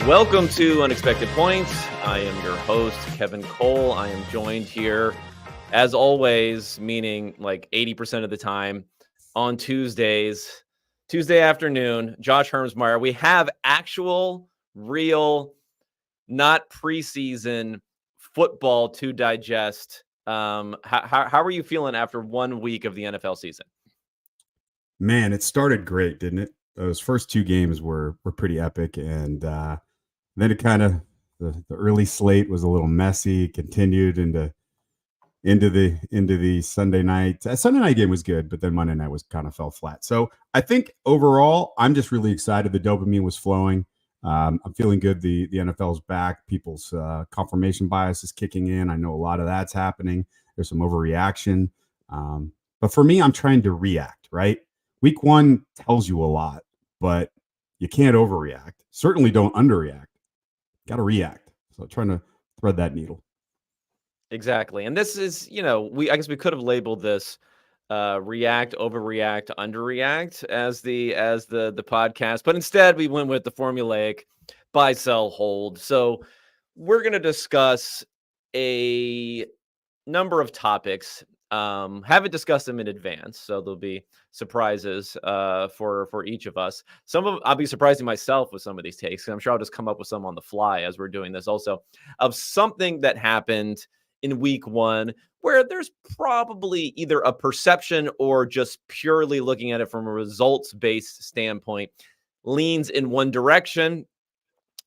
Welcome to Unexpected Points. I am your host, Kevin Cole. I am joined here, as always, meaning like 80% of the time, on Tuesday afternoon, Josh Hermsmeyer. We have actual, real, not preseason football to digest. How are you feeling after 1 week of the NFL season? Man, it started great, didn't it? Those first two games were pretty epic, and then it kind of the early slate was a little messy. Continued into the Sunday night. Sunday night game was good, but then Monday night was kind of fell flat. So I think overall, I'm just really excited. The dopamine was flowing. I'm feeling good. The NFL's back. People's confirmation bias is kicking in. I know a lot of that's happening. There's some overreaction, but for me, I'm trying to react. Right, week one tells you a lot, but you can't overreact. Certainly don't underreact. Got to react. So trying to thread that needle. Exactly. And this is, I guess we could have labeled this react, overreact, underreact as the podcast, but instead we went with the formulaic buy, sell, hold. So we're going to discuss a number of topics. Haven't discussed them in advance, so there'll be surprises for each of us. I'll be surprising myself with some of these takes, and I'm sure I'll just come up with some on the fly as we're doing this. Also, of something that happened in week one, where there's probably either a perception or just purely looking at it from a results-based standpoint, leans in one direction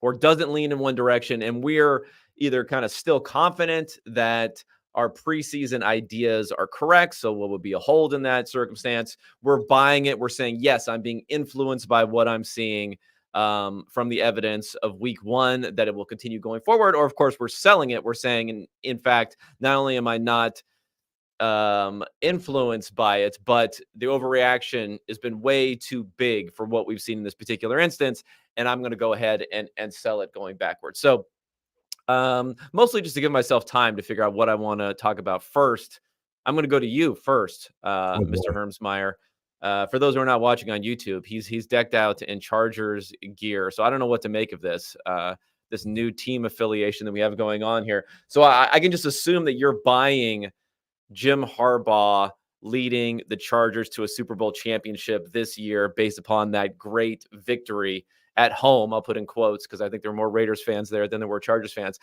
or doesn't lean in one direction. And we're either kind of still confident that our preseason ideas are correct. So what would be a hold in that circumstance? We're buying it. We're saying, yes, I'm being influenced by what I'm seeing from the evidence of week one, that it will continue going forward. Or, of course, we're selling it. We're saying, in fact, not only am I not influenced by it, but the overreaction has been way too big for what we've seen in this particular instance. And I'm going to go ahead and sell it going backwards. So mostly just to give myself time to figure out what I want to talk about first. I'm going to go to you first, Mr. Hermsmeyer. For those who are not watching on YouTube, he's decked out in Chargers gear. So I don't know what to make of this new team affiliation that we have going on here. So I can just assume that you're buying Jim Harbaugh leading the Chargers to a Super Bowl championship this year based upon that great victory at home. I'll put in quotes because I think there were more Raiders fans there than there were Chargers fans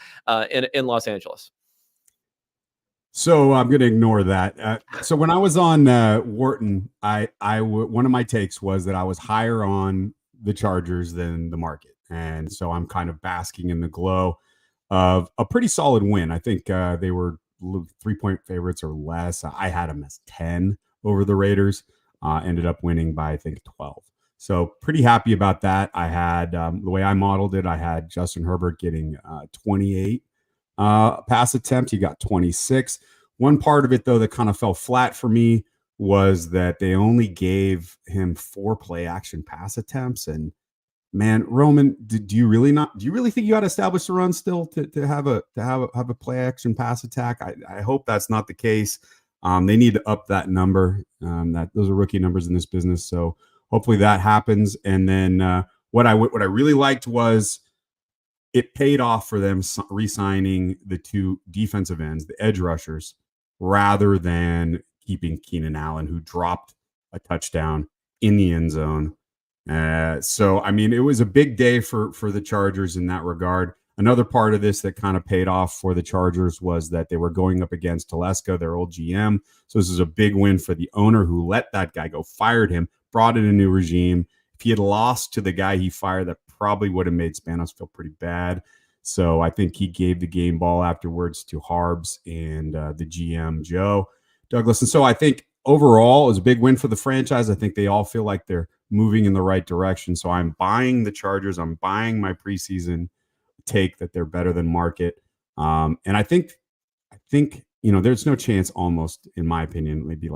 in Los Angeles. So I'm going to ignore that. So when I was on Wharton, one of my takes was that I was higher on the Chargers than the market. And so I'm kind of basking in the glow of a pretty solid win. I think they were 3-point favorites or less. I had them as 10 over the Raiders, ended up winning by, I think, 12. So pretty happy about that. I had, the way I modeled it, I had Justin Herbert getting 28 pass attempts. He got 26. One part of it, though, that kind of fell flat for me was that they only gave him 4 play action pass attempts. And man, Roman, do you really think you got to establish the run still to have a play action pass attack? I hope that's not the case. They need to up that number. Those are rookie numbers in this business. So hopefully that happens. And then what I really liked was it paid off for them re-signing the 2 defensive ends, the edge rushers, rather than keeping Keenan Allen, who dropped a touchdown in the end zone. So, I mean, it was a big day for the Chargers in that regard. Another part of this that kind of paid off for the Chargers was that they were going up against Telesco, their old GM. So this is a big win for the owner who let that guy go, fired him, brought in a new regime. If he had lost to the guy he fired, that probably would have made Spanos feel pretty bad. So I think he gave the game ball afterwards to Harbs and the GM, Joe Douglas. And so I think overall it was a big win for the franchise. I think they all feel like they're moving in the right direction. So I'm buying the Chargers. I'm buying my preseason take that they're better than market. And I think, there's no chance, almost, in my opinion, maybe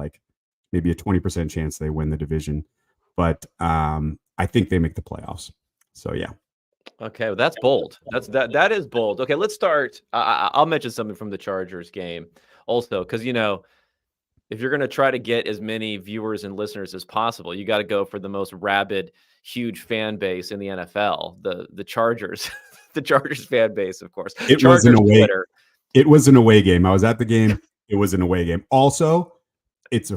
a 20% chance they win the division. But I think they make the playoffs. So, yeah. Okay, well, that's bold. That is bold. Okay, let's start. I'll mention something from the Chargers game also, because if you're going to try to get as many viewers and listeners as possible, you got to go for the most rabid, huge fan base in the NFL, the Chargers. the Chargers fan base, of course. It was Chargers Twitter. It was an away game. I was at the game. It was an away game. Also, that's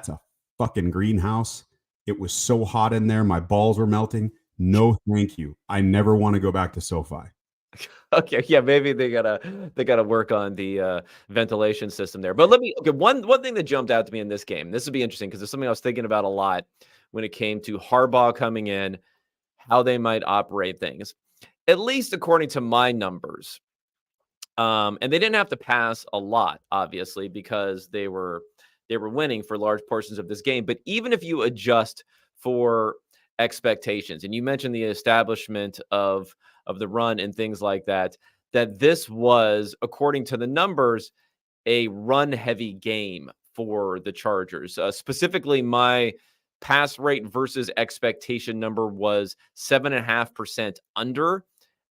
a fucking greenhouse. It was so hot in there. My balls were melting. No, thank you. I never want to go back to SoFi. Okay, yeah, maybe they gotta work on the ventilation system there. But one thing that jumped out to me in this game. This would be interesting because it's something I was thinking about a lot when it came to Harbaugh coming in, how they might operate things. At least according to my numbers. And they didn't have to pass a lot, obviously, because they were winning for large portions of this game. But even if you adjust for expectations, and you mentioned the establishment of the run and things like that, that this was, according to the numbers, a run-heavy game for the Chargers. Specifically, my pass rate versus expectation number was 7.5% under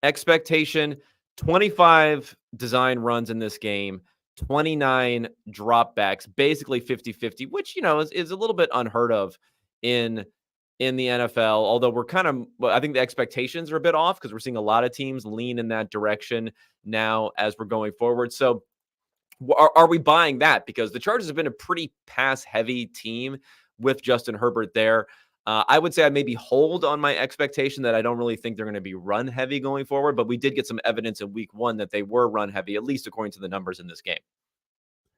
expectation. 25 design runs in this game, 29 dropbacks, basically 50-50, which, is a little bit unheard of in the NFL. Although I think the expectations are a bit off because we're seeing a lot of teams lean in that direction now as we're going forward. So are we buying that? Because the Chargers have been a pretty pass-heavy team with Justin Herbert there. I would say I maybe hold on my expectation that I don't really think they're going to be run heavy going forward, but we did get some evidence in week 1 that they were run heavy, at least according to the numbers in this game.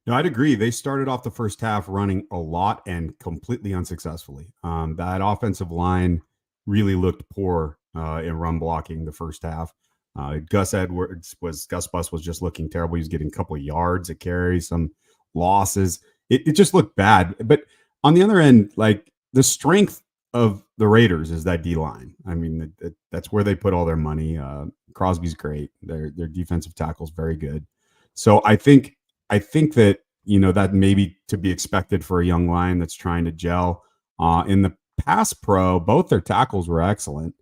No, I'd agree. They started off the first half running a lot and completely unsuccessfully. That offensive line really looked poor in run blocking the first half. Gus Bus was just looking terrible. He was getting a couple of yards of carry, some losses. It just looked bad. But on the other end, like the strength of the Raiders is that D line. I mean, that's where they put all their money. Crosby's great. Their defensive tackle's very good. So I think that, that may be to be expected for a young line that's trying to gel. In the pass pro, both their tackles were excellent.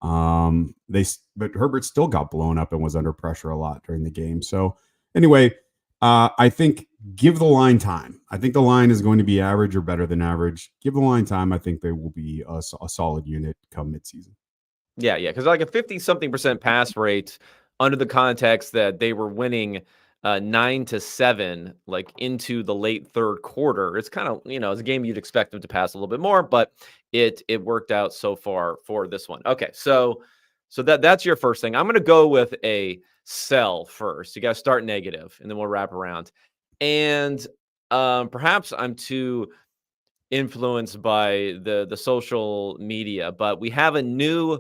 But Herbert still got blown up and was under pressure a lot during the game. So anyway, I think give the line time. I think the line is going to be average or better than average. Give the line time. I think they will be a solid unit come midseason. Yeah, because like a 50-something% pass rate under the context that they were winning 9-7, like into the late third quarter. It's kind of, it's a game you'd expect them to pass a little bit more, but it worked out so far for this one. Okay, so that's your first thing. I'm going to go with a sell first. You got to start negative, and then we'll wrap around. And perhaps I'm too influenced by the social media, but we have a new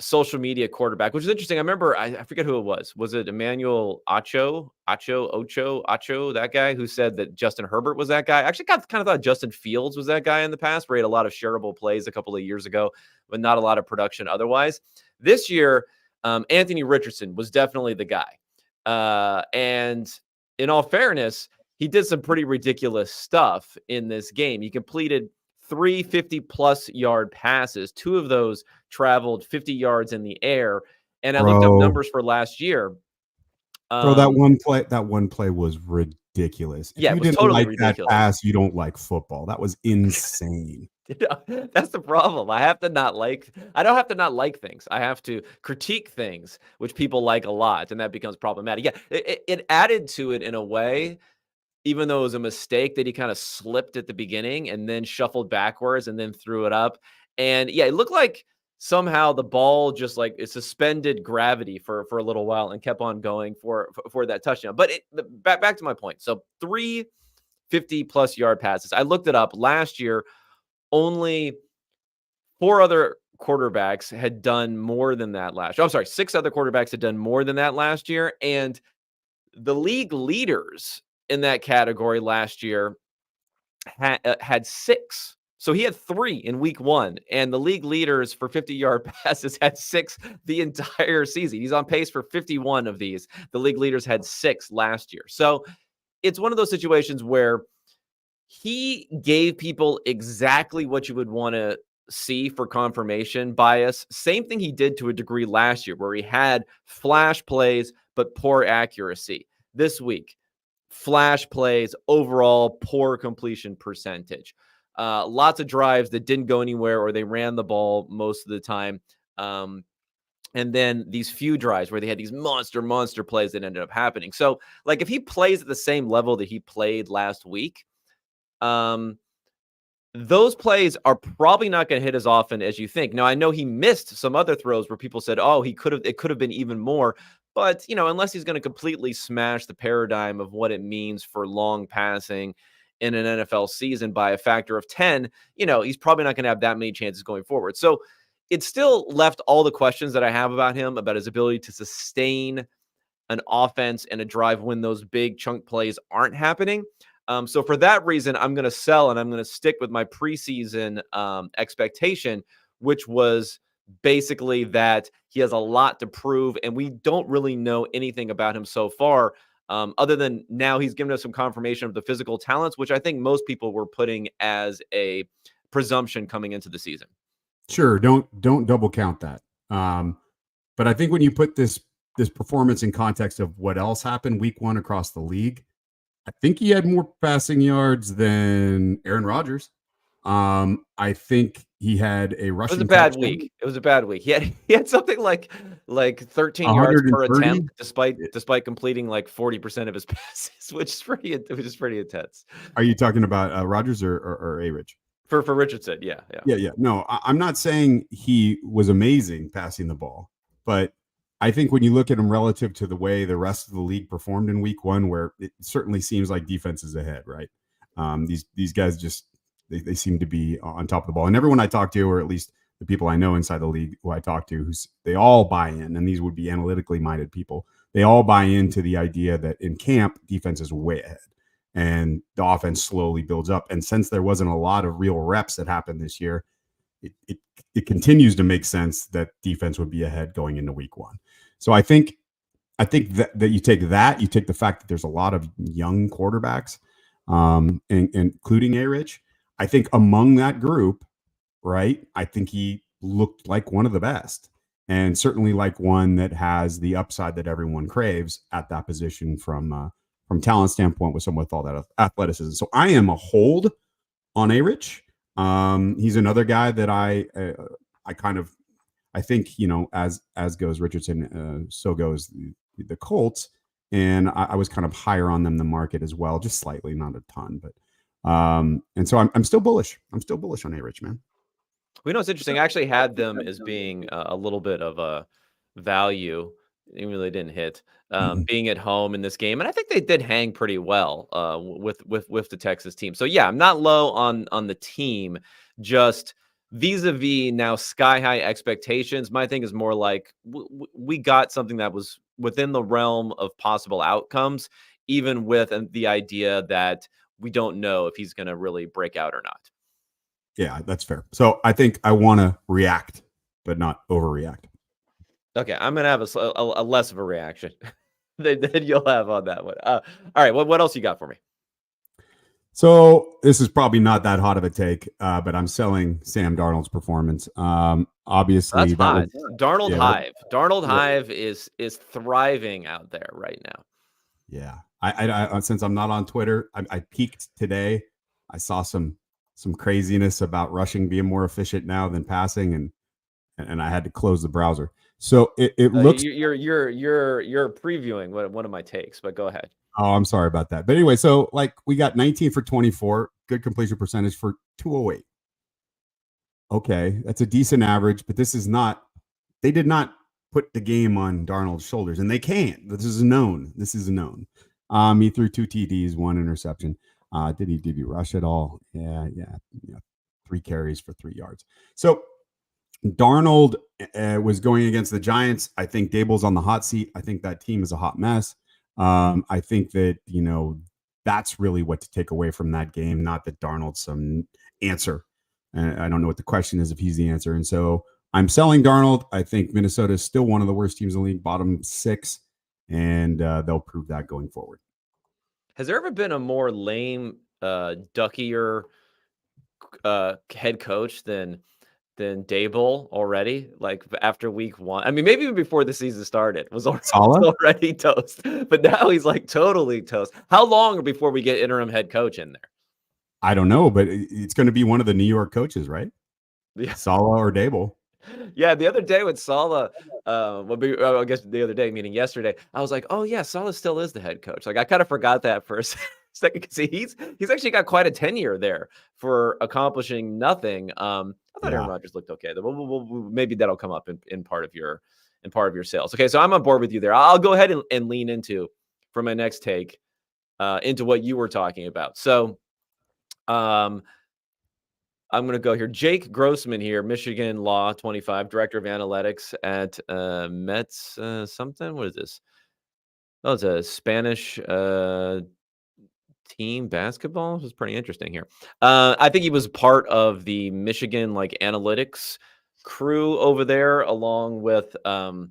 social media quarterback, which is interesting. I remember, I forget who it was. Was it Emmanuel Ocho, that guy who said that Justin Herbert was that guy? I actually kind of thought Justin Fields was that guy in the past, where he had a lot of shareable plays a couple of years ago, but not a lot of production otherwise. This year, Anthony Richardson was definitely the guy. And in all fairness, he did some pretty ridiculous stuff in this game. He completed 3 50-plus yard passes. 2 of those traveled 50 yards in the air. And I looked up numbers for last year. That one play was ridiculous. If you didn't totally like ridiculous. That pass, you don't like football. That was insane. That's the problem. I don't have to not like things. I have to critique things, which people like a lot, and that becomes problematic. Yeah, it added to it in a way, even though it was a mistake that he kind of slipped at the beginning and then shuffled backwards and then threw it up. And yeah, it looked like somehow the ball just like it suspended gravity for a little while and kept on going for that touchdown. But back to my point. So 3 50-plus yard passes. I looked it up last year. Only 4 other quarterbacks had done more than that last year. I'm sorry, 6 other quarterbacks had done more than that last year. And the league leaders in that category last year had 6. So he had 3 in week 1, and the league leaders for 50-yard passes had 6 the entire season. He's on pace for 51 of these. The league leaders had 6 last year. So it's one of those situations where he gave people exactly what you would want to see for confirmation bias. Same thing he did to a degree last year, where he had flash plays but poor accuracy. This week, flash plays, overall poor completion percentage. Lots of drives that didn't go anywhere, or they ran the ball most of the time. and then these few drives where they had these monster plays that ended up happening. So, like, if he plays at the same level that he played last week, those plays are probably not going to hit as often as you think. Now, I know he missed some other throws where people said, "Oh, it could have been even more." But, unless he's going to completely smash the paradigm of what it means for long passing in an NFL season by a factor of 10, he's probably not going to have that many chances going forward. So, it still left all the questions that I have about him, about his ability to sustain an offense and a drive when those big chunk plays aren't happening. So for that reason, I'm going to sell and I'm going to stick with my preseason expectation, which was basically that he has a lot to prove, and we don't really know anything about him so far, other than now he's given us some confirmation of the physical talents, which I think most people were putting as a presumption coming into the season. Sure, don't double count that. But I think when you put this performance in context of what else happened week 1 across the league, I think he had more passing yards than Aaron Rodgers. I think he had a rushing. It was a bad week. It was a bad week. He had something like 13 yards per attempt, despite completing like 40% of his passes, which is pretty intense. Are you talking about Rodgers or A-Rich? For Richardson, yeah. No, I'm not saying he was amazing passing the ball, but I think when you look at him relative to the way the rest of the league performed in week 1, where it certainly seems like defense is ahead, right? These guys just they seem to be on top of the ball, and everyone I talk to, or at least the people I know inside the league who I talk to, they all buy in, and these would be analytically minded people. They all buy into the idea that in camp defense is way ahead, and the offense slowly builds up. And since there wasn't a lot of real reps that happened this year, it continues to make sense that defense would be ahead going into week 1. So I think that you take the fact that there's a lot of young quarterbacks, including A-Rich. I think among that group, right, I think he looked like one of the best, and certainly like one that has the upside that everyone craves at that position from talent standpoint, with someone with all that athleticism. So I am a hold on A-Rich. He's another guy that I think, as goes Richardson, so goes the Colts. And I was kind of higher on them than the market as well, just slightly, not a ton, but and so I'm still bullish. I'm still bullish on A-Rich, man. We know it's interesting. I actually had them as being a little bit of a value, even though they didn't hit, being at home in this game, and I think they did hang pretty well with the Texas team. So yeah, I'm not low on the team, just vis-a-vis now sky high expectations. My thing is more like we got something that was within the realm of possible outcomes, even with the idea that we don't know if he's going to really break out or not. Yeah, that's fair. So I think I want to react, but not overreact. Okay, I'm going to have a less of a reaction than you'll have on that one. All right, what else you got for me? So this is probably not that hot of a take, but I'm selling Sam Darnold's performance. Obviously, that's hot. Darnold Hive. Darnold Hive is thriving out there right now. Yeah, I since I'm not on Twitter, I peeked today. I saw some craziness about rushing being more efficient now than passing, and I had to close the browser. So it looks you're previewing one of my takes, but go ahead. Oh, I'm sorry about that. But anyway, so like we got 19 for 24, good completion percentage for 208. Okay, that's a decent average, but they did not put the game on Darnold's shoulders, and they can't. This is known. He threw 2 TDs, 1 interception. Did he rush at all? Yeah. 3 carries for 3 yards. So Darnold was going against the Giants. I think Dable's on the hot seat. I think that team is a hot mess. I think that, that's really what to take away from that game, not that Darnold's some answer. I don't know what the question is if he's the answer. And so I'm selling Darnold. I think Minnesota is still one of the worst teams in the league, bottom 6, and they'll prove that going forward. Has there ever been a more lame, duckier head coach than Dable already? Like after week 1, I mean, maybe even before the season started, was already toast. But now he's like totally toast. How long before we get interim head coach in there? I don't know, but it's going to be one of the New York coaches, right? Yeah, Saleh or Dable. Yeah, the other day with Saleh, I guess the other day, meaning yesterday, I was like, oh yeah, Saleh still is the head coach. Like I kind of forgot that for a second because he's actually got quite a tenure there for accomplishing nothing. I thought Aaron Yeah. Rodgers looked okay. Though. Maybe that'll come up in part of your sales. Okay, so I'm on board with you there. I'll go ahead and lean into for my next take into what you were talking about. So, I'm going to go here. Jake Grossman here, Michigan Law 25, Director of Analytics at Mets something. What is this? Oh, it's a Spanish team basketball. This is pretty interesting here. I think he was part of the Michigan analytics crew over there, along with a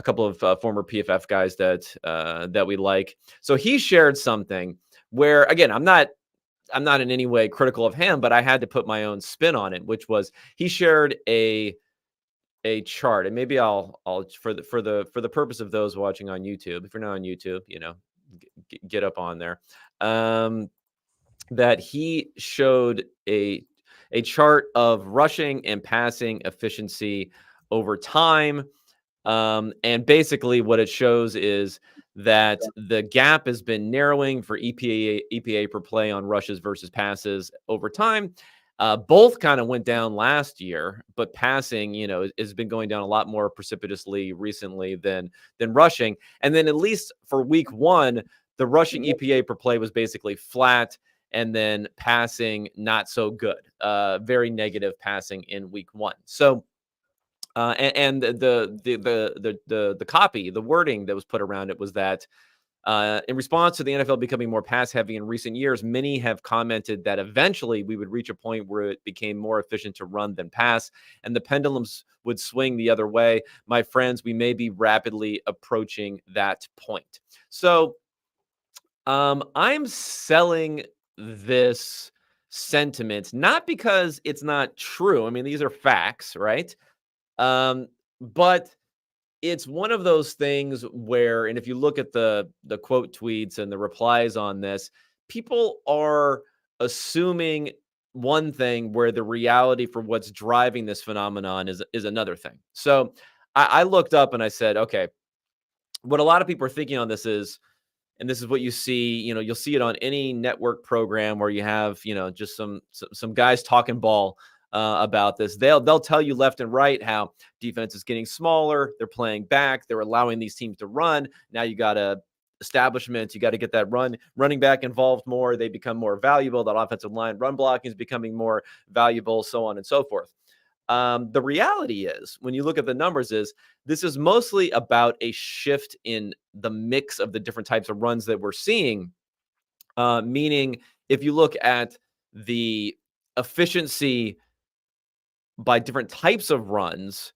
couple of former PFF guys that we like. So he shared something where, again, I'm not in any way critical of him, but I had to put my own spin on it, which was he shared a chart, and maybe I'll for the purpose of those watching on YouTube, if you're not on YouTube, get up on there. That he showed a chart of rushing and passing efficiency over time. And basically what it shows is that the gap has been narrowing for EPA per play on rushes versus passes over time. Both kind of went down last year, but passing, has been going down a lot more precipitously recently than rushing. And then at least for week one, the rushing EPA per play was basically flat, and then passing not so good. Very negative passing in week one. So and the copy, the wording that was put around it was that in response to the NFL becoming more pass heavy in recent years, many have commented that eventually we would reach a point where it became more efficient to run than pass, and the pendulums would swing the other way. My friends, we may be rapidly approaching that point. So I'm selling this sentiment not because it's not true. I mean, these are facts, right? But it's one of those things where, and if you look at the quote tweets and the replies on this, people are assuming one thing where the reality for what's driving this phenomenon is another thing. So I looked up and I said, okay, what a lot of people are thinking on this is, and this is what you see, you'll see it on any network program where you have, just some guys talking ball about this. They'll tell you left and right how defense is getting smaller. They're playing back. They're allowing these teams to run. Now you got to establishments. You got to get that running back involved more. They become more valuable. That offensive line run blocking is becoming more valuable, so on and so forth. The reality is, when you look at the numbers, is this is mostly about a shift in the mix of the different types of runs that we're seeing. Meaning, if you look at the efficiency by different types of runs,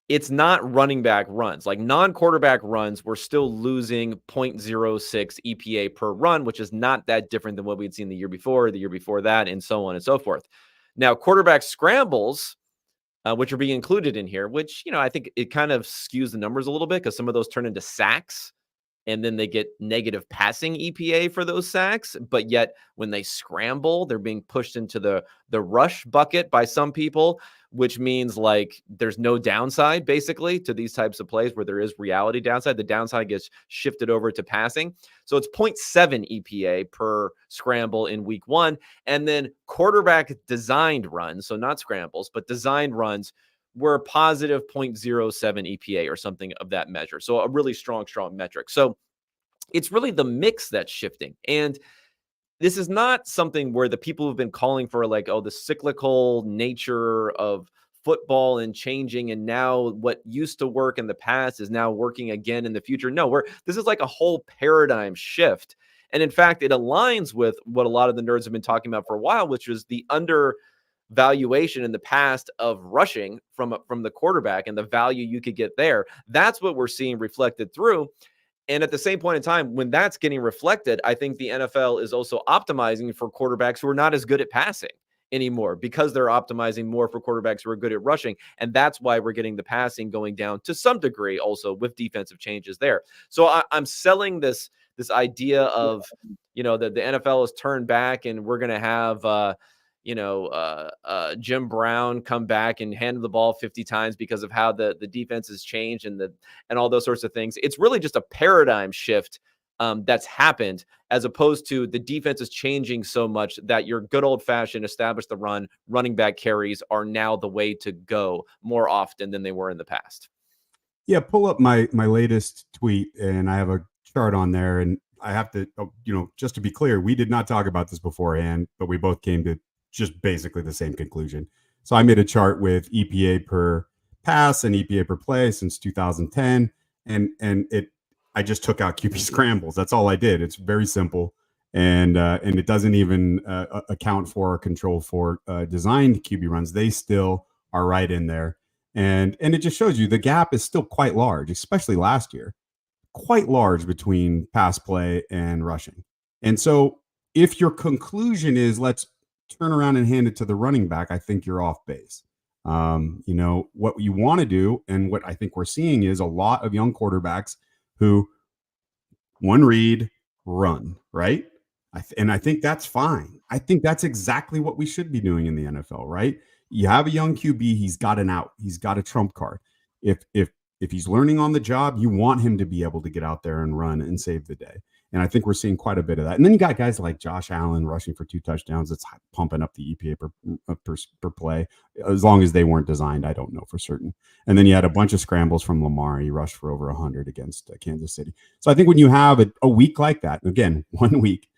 it's not running back runs. Like non-quarterback runs, we're still losing 0.06 EPA per run, which is not that different than what we'd seen the year before that, and so on and so forth. Now, quarterback scrambles, which are being included in here, which, I think it kind of skews the numbers a little bit because some of those turn into sacks, and then they get negative passing EPA for those sacks. But yet when they scramble, they're being pushed into the rush bucket by some people, which means there's no downside basically to these types of plays where there is reality downside. The downside gets shifted over to passing. So it's 0.7 EPA per scramble in week one. And then quarterback designed runs, so not scrambles, but designed runs, were positive 0.07 EPA or something of that measure. So a really strong metric. So it's really the mix that's shifting. And this is not something where the people who've been calling for the cyclical nature of football and changing, and now what used to work in the past is now working again in the future. No, this is like a whole paradigm shift. And in fact, it aligns with what a lot of the nerds have been talking about for a while, which is the undervaluation in the past of rushing from the quarterback and the value you could get there. That's what we're seeing reflected through. And at the same point in time, when that's getting reflected, I think the NFL is also optimizing for quarterbacks who are not as good at passing anymore because they're optimizing more for quarterbacks who are good at rushing. And that's why we're getting the passing going down to some degree also with defensive changes there. So I'm selling this idea of, that the NFL has turned back and we're going to have, Jim Brown come back and hand the ball 50 times because of how the defense has changed and all those sorts of things. It's really just a paradigm shift that's happened, as opposed to the defense is changing so much that your good old fashioned establish the run, running back carries are now the way to go more often than they were in the past. Yeah, pull up my latest tweet, and I have a chart on there, and I have to, just to be clear, we did not talk about this beforehand, but we both came to just basically the same conclusion. So I made a chart with EPA per pass and EPA per play since 2010, and I just took out QB scrambles. That's all I did. It's very simple, and it doesn't even account for or control for designed QB runs. They still are right in there, and it just shows you the gap is still quite large, especially last year, quite large between pass play and rushing. And so, if your conclusion is let's turn around and hand it to the running back, I think you're off base. What you want to do, and what I think we're seeing, is a lot of young quarterbacks who one read, run, right? And I think that's fine. I think that's exactly what we should be doing in the NFL, right? You have a young QB, he's got an out, he's got a trump card. If he's learning on the job, you want him to be able to get out there and run and save the day. And I think we're seeing quite a bit of that. And then you got guys like Josh Allen rushing for 2 touchdowns. That's pumping up the EPA per play. As long as they weren't designed, I don't know for certain. And then you had a bunch of scrambles from Lamar. He rushed for over 100 against Kansas City. So I think when you have a week like that, again, 1 week,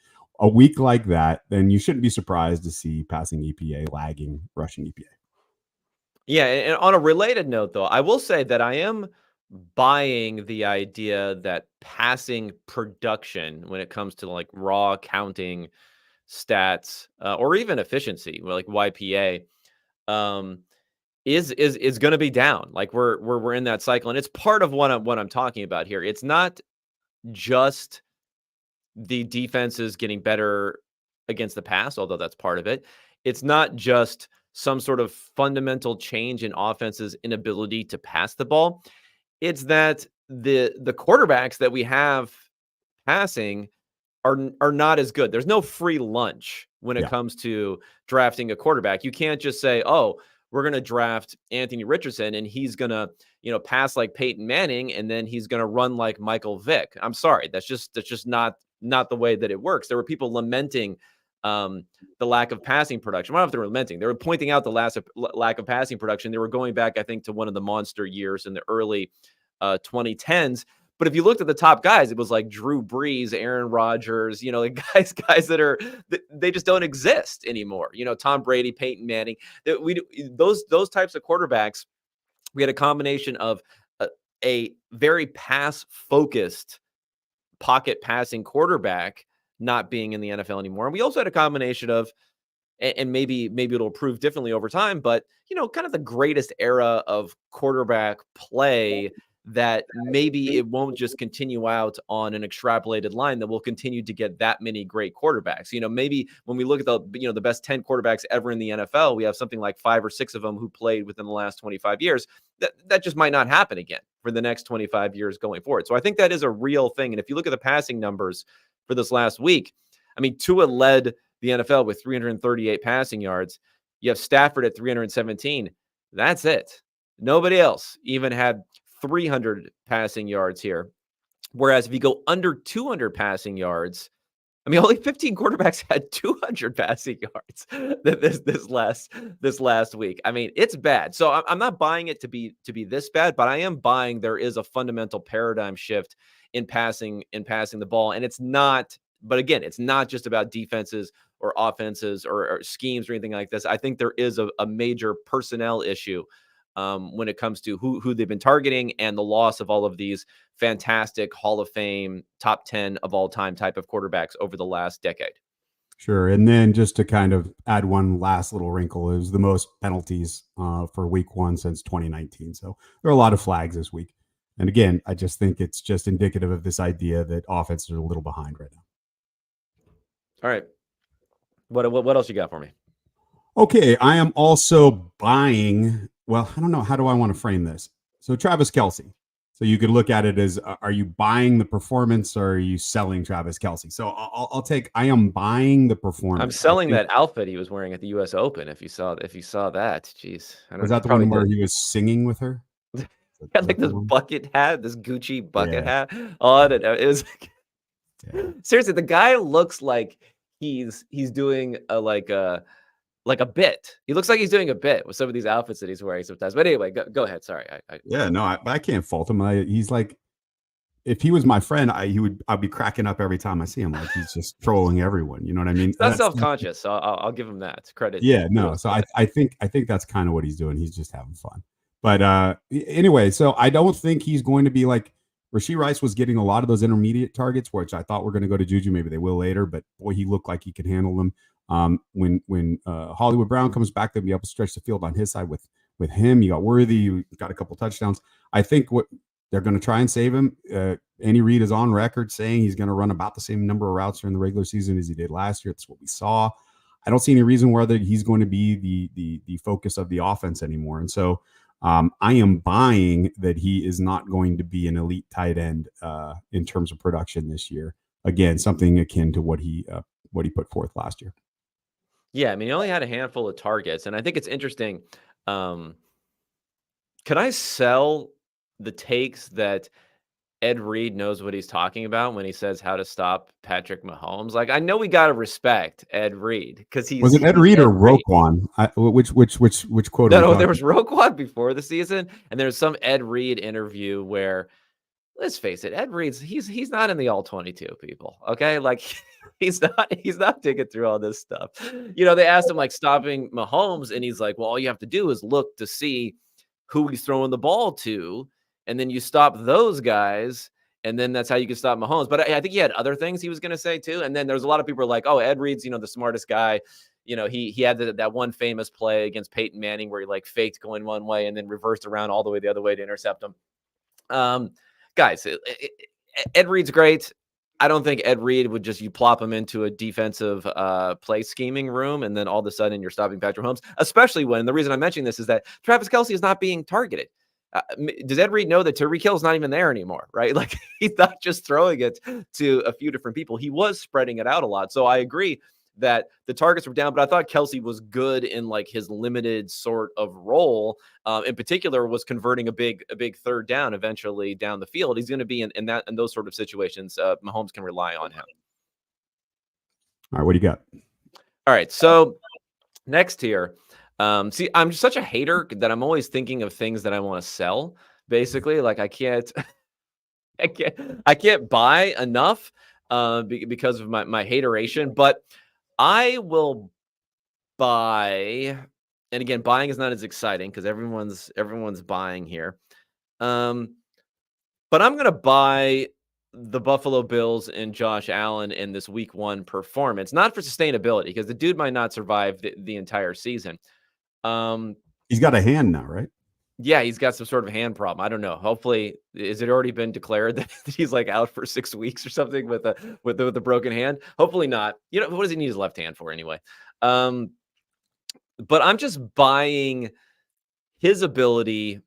a week like that, then you shouldn't be surprised to see passing EPA lagging rushing EPA. Yeah, and on a related note, though, I will say that I am buying the idea that passing production, when it comes to like raw counting stats or even efficiency, like YPA, is going to be down. Like we're in that cycle, and it's part of what I'm talking about here. It's not just the defenses getting better against the pass, although that's part of it. It's not just some sort of fundamental change in offense's inability to pass the ball. It's that the quarterbacks that we have passing are not as good. There's no free lunch when it comes to drafting a quarterback. You can't just say, "Oh, we're going to draft Anthony Richardson and he's going to, pass like Peyton Manning and then he's going to run like Michael Vick." I'm sorry, that's just not the way that it works. There were people lamenting the lack of passing production. I don't know if they were lamenting. They were pointing out the lack of passing production. They were going back, I think, to one of the monster years in the early 2010s. But if you looked at the top guys, it was like Drew Brees, Aaron Rodgers, like guys they just don't exist anymore. Tom Brady, Peyton Manning. Those types of quarterbacks, we had a combination of a very pass-focused pocket passing quarterback not being in the NFL anymore. And we also had a combination of, and maybe it'll prove differently over time, but kind of the greatest era of quarterback play that maybe it won't just continue out on an extrapolated line, that we'll continue to get that many great quarterbacks. Maybe when we look at the best 10 quarterbacks ever in the NFL, we have something like 5 or 6 of them who played within the last 25 years. That just might not happen again for the next 25 years going forward. So I think that is a real thing. And if you look at the passing numbers for this last week, I mean, Tua led the NFL with 338 passing yards. You have Stafford at 317. That's it. Nobody else even had 300 passing yards here. Whereas if you go under 200 passing yards, I mean, only 15 quarterbacks had 200 passing yards this last week. I mean, it's bad. So I'm not buying it to be this bad, but I am buying there is a fundamental paradigm shift in passing the ball. And it's not, but again, it's not just about defenses or offenses or schemes or anything like this. I think there is a major personnel issue when it comes to who they've been targeting and the loss of all of these fantastic Hall of Fame, top 10 of all time type of quarterbacks over the last decade. Sure. And then just to kind of add one last little wrinkle, is the most penalties for week 1 since 2019. So there are a lot of flags this week. And again, I just think it's just indicative of this idea that offenses are a little behind right now. All right. What else you got for me? Okay. I am also buying, well, I don't know. How do I want to frame this? So Travis Kelce. So you could look at it as, are you buying the performance or are you selling Travis Kelce? So I am buying the performance. I'm selling that outfit he was wearing at the U.S. Open. If you saw that, jeez, I don't Was know. that the one where he was singing with her? Had like this bucket hat, this Gucci bucket hat on, and it was seriously, the guy looks like he's doing a bit. He looks like he's doing a bit with some of these outfits that he's wearing sometimes. But anyway, go ahead. Sorry. I can't fault him. He's like, if he was my friend, I'd be cracking up every time I see him. Like he's just trolling everyone. You know what I mean? He's not self-conscious, so I'll give him that credit. Yeah, no. So I think that's kind of what he's doing. He's just having fun. But anyway, so I don't think he's going to be like Rashee Rice was getting a lot of those intermediate targets, which I thought were going to go to Juju. Maybe they will later, but boy, he looked like he could handle them. When Hollywood Brown comes back, they'll be able to stretch the field on his side with him. You got Worthy, you got a couple touchdowns. I think what they're going to try and save him. Andy Reid is on record saying he's going to run about the same number of routes during the regular season as he did last year. That's what we saw. I don't see any reason whether he's going to be the focus of the offense anymore. And so I am buying that he is not going to be an elite tight end in terms of production this year. Again, something akin to what he put forth last year. Yeah, I mean, he only had a handful of targets, and I think it's interesting. Can I sell the takes that Ed Reed knows what he's talking about when he says how to stop Patrick Mahomes? Like, I know we got to respect Ed Reed because was it Ed Reed or Roquan? Which quote? No, there was Roquan before the season, and there's some Ed Reed interview where, let's face it, Ed Reed's he's not in the all 22 people. Okay, like he's not digging through all this stuff. You know, they asked him like stopping Mahomes, and he's like, well, all you have to do is look to see who he's throwing the ball to. And then you stop those guys, and then that's how you can stop Mahomes. But I think he had other things he was going to say too. And then there's a lot of people like, oh, Ed Reed's, the smartest guy. He had that one famous play against Peyton Manning where he like faked going one way and then reversed around all the way the other way to intercept him. Guys, Ed Reed's great. I don't think Ed Reed would just, you plop him into a defensive play scheming room and then all of a sudden you're stopping Patrick Mahomes, especially when the reason I'm mentioning this is that Travis Kelce is not being targeted. Does Ed Reed know that Tyreek Hill's not even there anymore, right? Like he's not just throwing it to a few different people. He was spreading it out a lot. So I agree that the targets were down, but I thought Kelce was good in like his limited sort of role. In particular, was converting a big third down eventually down the field. He's going to be in those sort of situations. Mahomes can rely on him. All right, what do you got? All right, so next here. See, I'm just such a hater that I'm always thinking of things that I want to sell. Basically, like I can't buy enough because of my hateration. But I will buy, and again, buying is not as exciting because everyone's buying here. But I'm gonna buy the Buffalo Bills and Josh Allen in this Week 1 performance, not for sustainability because the dude might not survive the entire season. He's got a hand now, right? Yeah, he's got some sort of hand problem. I don't know. Hopefully, is it already been declared that he's like out for 6 weeks or something with a broken hand? Hopefully not. What does he need his left hand for anyway? But I'm just buying his ability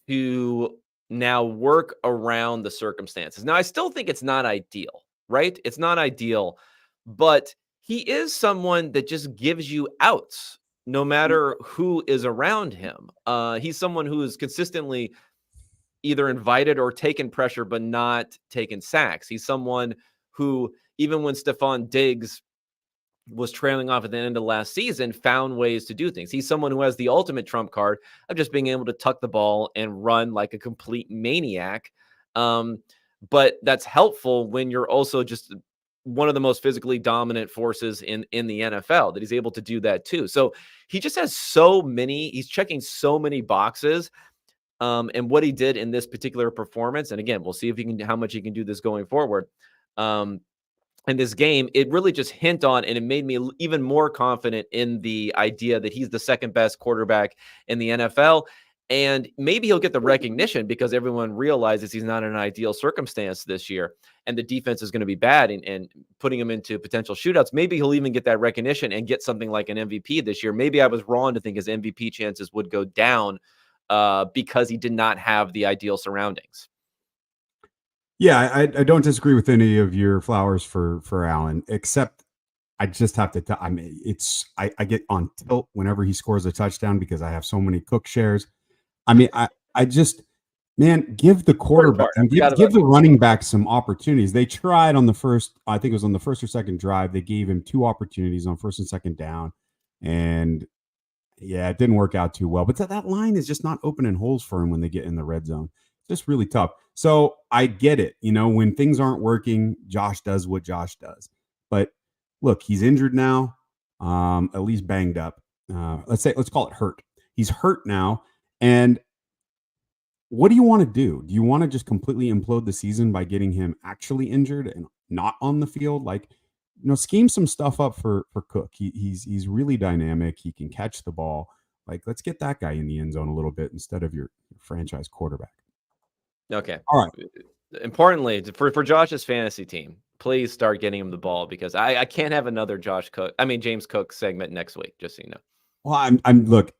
to now work around the circumstances. Now, I still think it's not ideal, right? It's not ideal, but he is someone that just gives you outs no matter who is around him. He's someone who is consistently either invited or taken pressure, but not taken sacks. He's someone who, even when Stephon Diggs was trailing off at the end of last season, found ways to do things. He's someone who has the ultimate trump card of just being able to tuck the ball and run like a complete maniac. But that's helpful when you're also just one of the most physically dominant forces in the NFL, that he's able to do that too. So he just has he's checking so many boxes. And what he did in this particular performance, and again, we'll see how much he can do this going forward. In this game, it really just hint on, and it made me even more confident in the idea that he's the second best quarterback in the NFL. And maybe he'll get the recognition because everyone realizes he's not in an ideal circumstance this year and the defense is going to be bad and putting him into potential shootouts. Maybe he'll even get that recognition and get something like an MVP this year. Maybe I was wrong to think his MVP chances would go down because he did not have the ideal surroundings. Yeah, I don't disagree with any of your flowers for Allen, except I just have to. I mean, I get on tilt whenever he scores a touchdown because I have so many Cook shares. I mean, I just, man, give the quarterback and give the running back some opportunities. They tried on the first, I think it was on the first or second drive. They gave him 2 opportunities on first and second down, and yeah, it didn't work out too well. But that line is just not opening holes for him when they get in the red zone. It's just really tough. So I get it. When things aren't working, Josh does what Josh does. But look, he's injured now, at least banged up. Let's call it hurt. He's hurt now. And what do you want to do? Do you want to just completely implode the season by getting him actually injured and not on the field? Like, scheme some stuff up for Cook. He's really dynamic. He can catch the ball. Like, let's get that guy in the end zone a little bit instead of your franchise quarterback. Okay. All right. Importantly, for Josh's fantasy team, please start getting him the ball because I can't have another James Cook segment next week, just so you know. Well, look,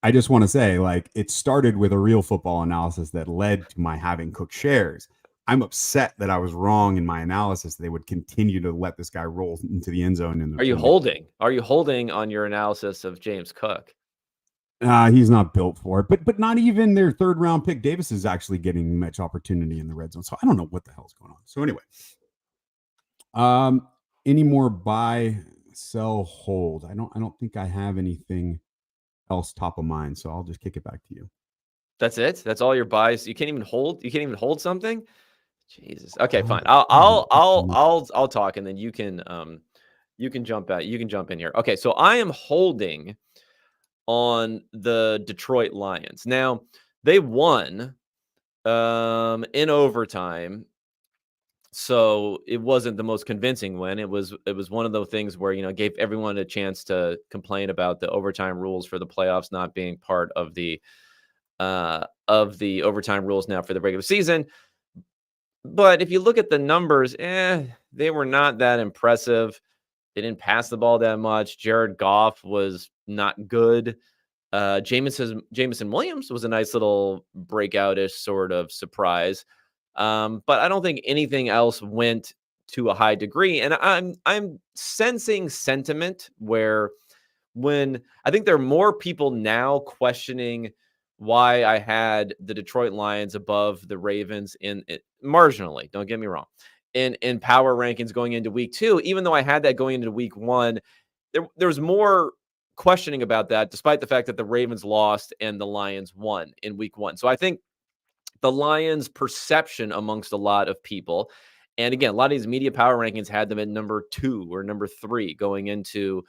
I just want to say, like, it started with a real football analysis that led to my having Cook shares. I'm upset that I was wrong in my analysis. They would continue to let this guy roll into the end zone. Are you holding? Are you holding on your analysis of James Cook? He's not built for it, but not even their 3rd round pick Davis is actually getting much opportunity in the red zone. So I don't know what the hell's going on. So anyway, any more buy, sell, hold? I don't think I have anything else top of mind. So I'll just kick it back to you. That's it. That's all your buys. You can't even hold. You can't even hold something. Jesus. Okay, fine. I'll talk, and then you can jump out. You can jump in here. Okay, so I am holding on the Detroit Lions. Now, they won in overtime, so it wasn't the most convincing win. It was one of those things where gave everyone a chance to complain about the overtime rules for the playoffs not being part of the overtime rules now for the regular season. But if you look at the numbers, they were not that impressive. They didn't pass the ball that much. Jared Goff was not good. Jameson Williams was a nice little breakout-ish sort of surprise. But I don't think anything else went to a high degree. And I'm sensing sentiment when I think there are more people now questioning why I had the Detroit Lions above the Ravens marginally. Don't get me wrong. In power rankings going into week 2, even though I had that going into week 1, there's more questioning about that, despite the fact that the Ravens lost and the Lions won in week 1. So I think the Lions' perception amongst a lot of people, and again, a lot of these media power rankings had them at number 2 or number 3 going into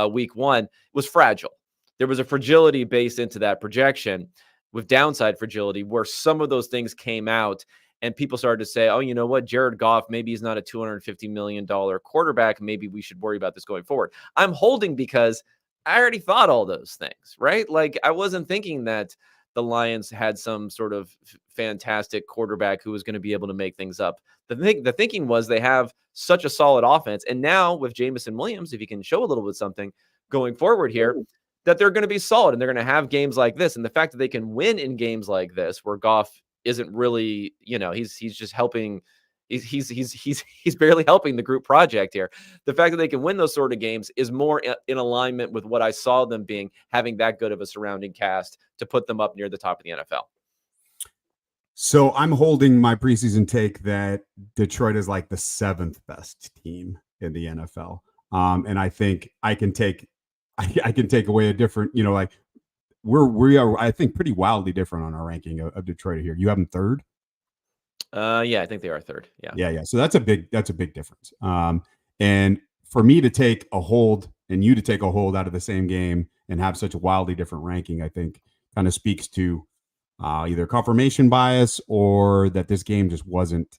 week 1, was fragile. There was a fragility based into that projection with downside fragility where some of those things came out and people started to say, oh, you know what, Jared Goff, maybe he's not a $250 million quarterback. Maybe we should worry about this going forward. I'm holding because I already thought all those things, right? Like I wasn't thinking that the Lions had some sort of fantastic quarterback who was going to be able to make things up. The thinking was they have such a solid offense. And now with Jameson Williams, if he can show a little bit something going forward here, that they're going to be solid and they're going to have games like this. And the fact that they can win in games like this, where Goff isn't really, he's just helping. He's barely helping the group project here. The fact that they can win those sort of games is more in alignment with what I saw them being, having that good of a surrounding cast to put them up near the top of the NFL. So I'm holding my preseason take that Detroit is like the 7th best team in the NFL. And I think I can take away a different, we are, I think, pretty wildly different on our ranking of Detroit here. You have them 3rd? Yeah, I think they are 3rd. Yeah. So that's a big difference. And for me to take a hold and you to take a hold out of the same game and have such a wildly different ranking, I think kind of speaks to either confirmation bias or that this game just wasn't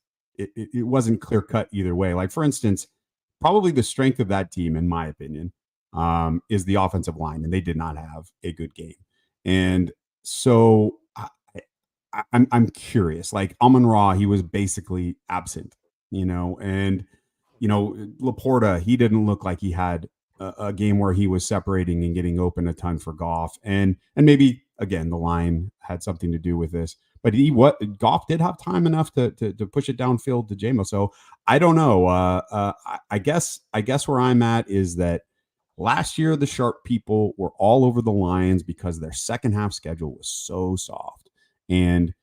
clear cut either way. Like, for instance, probably the strength of that team, in my opinion, is the offensive line, and they did not have a good game. And so I'm curious. Like Amon-Ra, he was basically absent, and Laporta, he didn't look like he had a game where he was separating and getting open a ton for Goff, and maybe again the line had something to do with this. But Goff did have time enough to push it downfield to JMO. So I don't know. I guess where I'm at is that last year the sharp people were all over the Lions because their second half schedule was so soft, and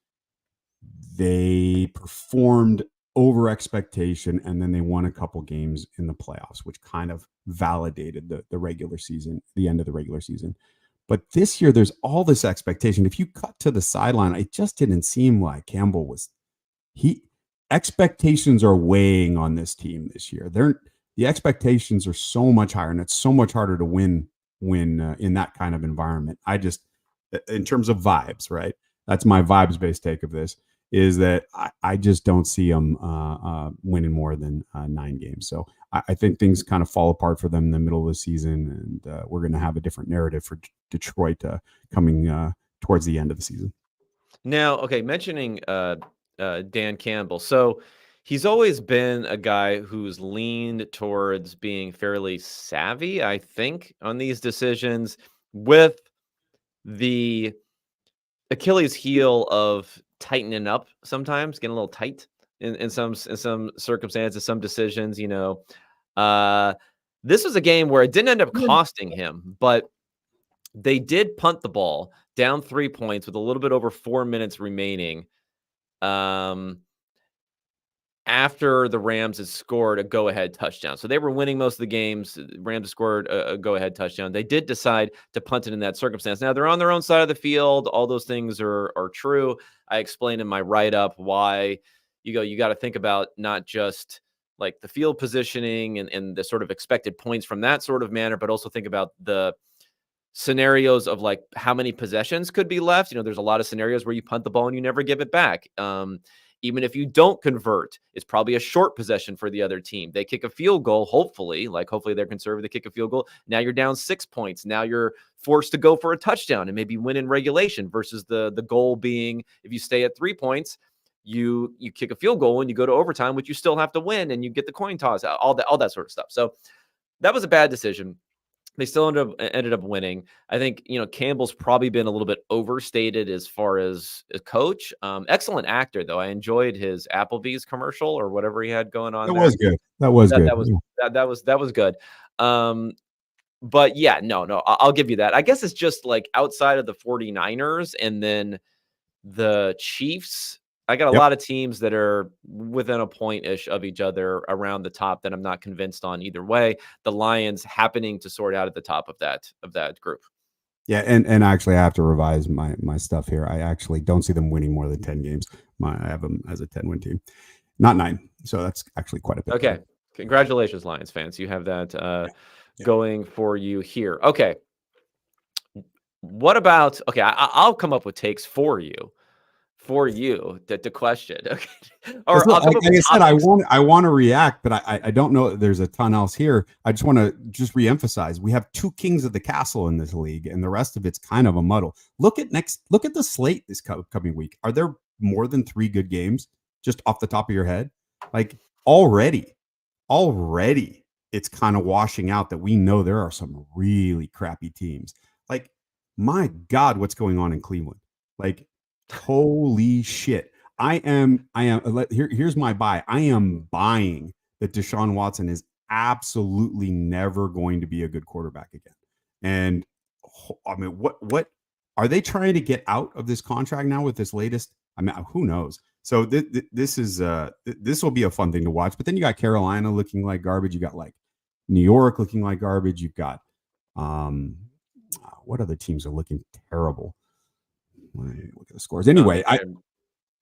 they performed over expectation, and then they won a couple games in the playoffs, which kind of validated the regular season, the end of the regular season. But this year, there's all this expectation. If you cut to the sideline, it just didn't seem like Campbell was expectations are weighing on this team this year. The expectations are so much higher, and it's so much harder to win when in that kind of environment. In terms of vibes, right? That's my vibes based take of this. Is that I just don't see them winning more than 9 games. So I think things kind of fall apart for them in the middle of the season, and we're going to have a different narrative for Detroit coming towards the end of the season. Now, okay, mentioning Dan Campbell. So he's always been a guy who's leaned towards being fairly savvy, I think, on these decisions, with the Achilles heel of tightening up sometimes, getting a little tight in some circumstances, some decisions. This was a game where it didn't end up costing him, but they did punt the ball down 3 points with a little bit over 4 minutes remaining. After the Rams had scored a go-ahead touchdown. So they were winning most of the games. Rams scored a go-ahead touchdown. They did decide to punt it in that circumstance. Now, they're on their own side of the field. All those things are true. I explained in my write-up why you got to think about not just like the field positioning and the sort of expected points from that sort of manner, but also think about the scenarios of like how many possessions could be left. There's a lot of scenarios where you punt the ball and you never give it back. Even if you don't convert, it's probably a short possession for the other team. They kick a field goal, hopefully they're conservative. They kick a field goal. Now you're down 6 points. Now you're forced to go for a touchdown and maybe win in regulation versus the goal being, if you stay at 3 points, you kick a field goal and you go to overtime, which you still have to win, and you get the coin toss, all that sort of stuff. So that was a bad decision. They still ended up winning. I think, Campbell's probably been a little bit overstated as far as a coach. Excellent actor, though. I enjoyed his Applebee's commercial or whatever he had going on. That was good. That was good. That was good. But yeah, no, I'll give you that. I guess it's just like outside of the 49ers and then the Chiefs. I got a lot of teams that are within a point-ish of each other around the top that I'm not convinced on either way. The Lions happening to sort out at the top of that group. Yeah, and actually I have to revise my stuff here. I actually don't see them winning more than 10 games. I have them as a 10-win team, not 9. So that's actually quite a bit. Okay. Congratulations, Lions fans. You have that going for you here. Okay. What about, okay, I'll come up with takes for you. The question. Okay. Or like I said, I want to react, but I don't know that there's a ton else here. I just want to reemphasize we have 2 kings of the castle in this league, and the rest of it's kind of a muddle. Look at the slate this coming week. Are there more than 3 good games just off the top of your head? Like already it's kind of washing out that we know there are some really crappy teams. Like, my God, what's going on in Cleveland? Like, holy shit. Here's my buy. I am buying that Deshaun Watson is absolutely never going to be a good quarterback again. And I mean, what are they trying to get out of this contract now with this latest? I mean, who knows? So this will be a fun thing to watch. But then you got Carolina looking like garbage. You got like New York looking like garbage. You've got what other teams are looking terrible? Look at the scores. Anyway,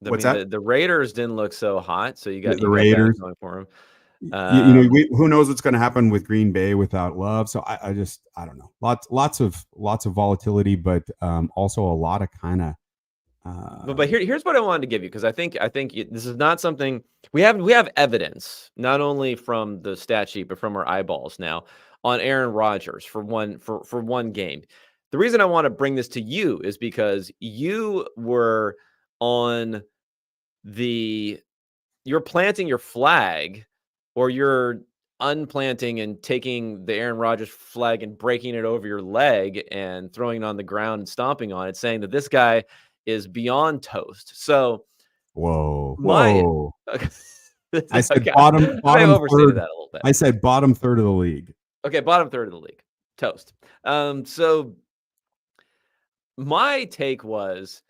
the Raiders didn't look so hot, so you got the Raiders going for them. Who knows what's going to happen with Green Bay without Love? So I don't know. Lots of volatility, but also a lot of kind of. But here's what I wanted to give you, because I think this is not something we have evidence not only from the stat sheet but from our eyeballs now on Aaron Rodgers for one game. The reason I want to bring this to you is because you were you're planting your flag, or you're unplanting and taking the Aaron Rodgers flag and breaking it over your leg and throwing it on the ground and stomping on it, saying that this guy is beyond toast. So my Whoa. okay, I said okay, bottom I may have overstated third. that a little bit. I said bottom third of the league. Okay, bottom third of the league, toast. So my take was,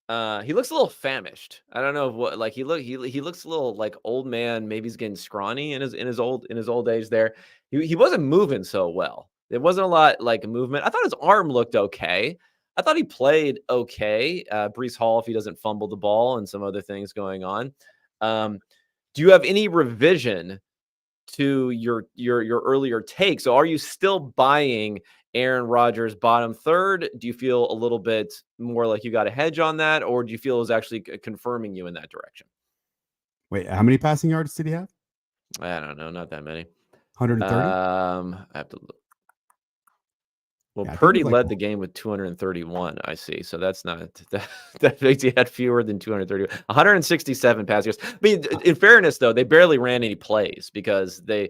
he looks a little famished. I don't know what, like he looks a little like old man. Maybe he's getting scrawny in his old age. There, he wasn't moving so well. There wasn't a lot like movement. I thought his arm looked okay. I thought he played okay. Brees Hall, if he doesn't fumble the ball, and some other things going on. Do you have any revision to your earlier take? So are you still buying Aaron Rodgers bottom third? Do you feel a little bit more like you got a hedge on that, or do you feel it was actually confirming you in that direction? Wait, how many passing yards did he have? I don't know, not that many. 130. I have to look. Well, Yeah, I think it Purdy was like led the game with 231. I see. So that's not that means he had fewer than 230. 167 pass yards. I mean, in fairness, though, they barely ran any plays because San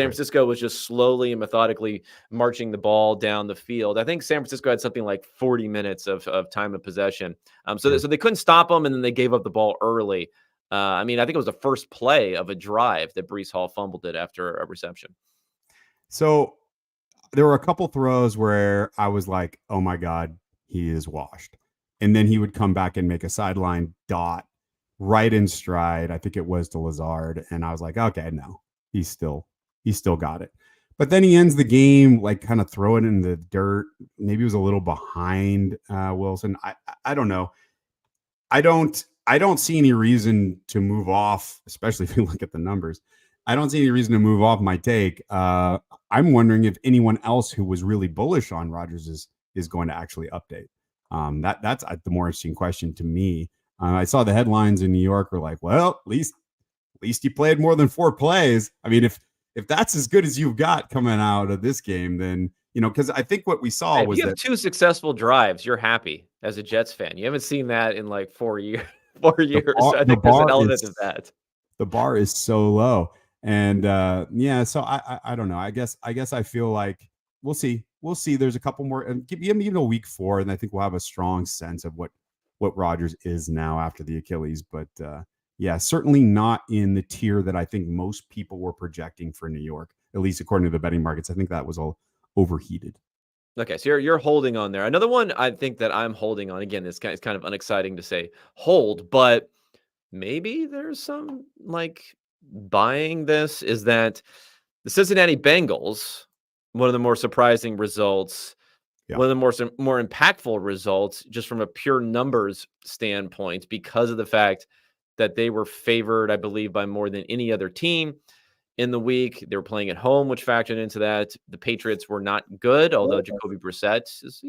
Francisco was just slowly and methodically marching the ball down the field. I think San Francisco had something like 40 minutes of time of possession. So they couldn't stop them, and then they gave up the ball early. I mean, I think it was the first play of a drive that Brees Hall fumbled it after a reception. So there were a couple throws where I was like, oh my God, he is washed. And then he would come back and make a sideline dot right in stride. I think it was to Lazard. And I was like, okay, no, he's still got it. But then he ends the game, like kind of throwing it in the dirt. Maybe he was a little behind Wilson. I don't know. I don't see any reason to move off, especially if you look at the numbers. I don't see any reason to move off my take. I'm wondering if anyone else who was really bullish on Rodgers is going to actually update. That's the more interesting question to me. I saw the headlines in New York were like, well, at least he played more than 4 plays. I mean, if that's as good as you've got coming out of this game, then because I think what we saw was if you have that 2 successful drives, you're happy as a Jets fan. You haven't seen that in like 4 years. 4 years. I think there's an element of that. The bar is so low. And so I don't know. I guess I feel like we'll see. There's a couple more, and give him a week 4, and I think we'll have a strong sense of what Rodgers is now after the Achilles. But certainly not in the tier that I think most people were projecting for New York, at least according to the betting markets. I think that was all overheated. Okay, so you're holding on there. Another one I think that I'm holding on. Again, it's kind of unexciting to say hold, but maybe there's some like buying this, is that the Cincinnati Bengals, one of the more surprising results, one of the more impactful results, just from a pure numbers standpoint, because of the fact that they were favored, I believe, by more than any other team in the week. They were playing at home, which factored into that. The Patriots were not good, although Jacoby Brissett is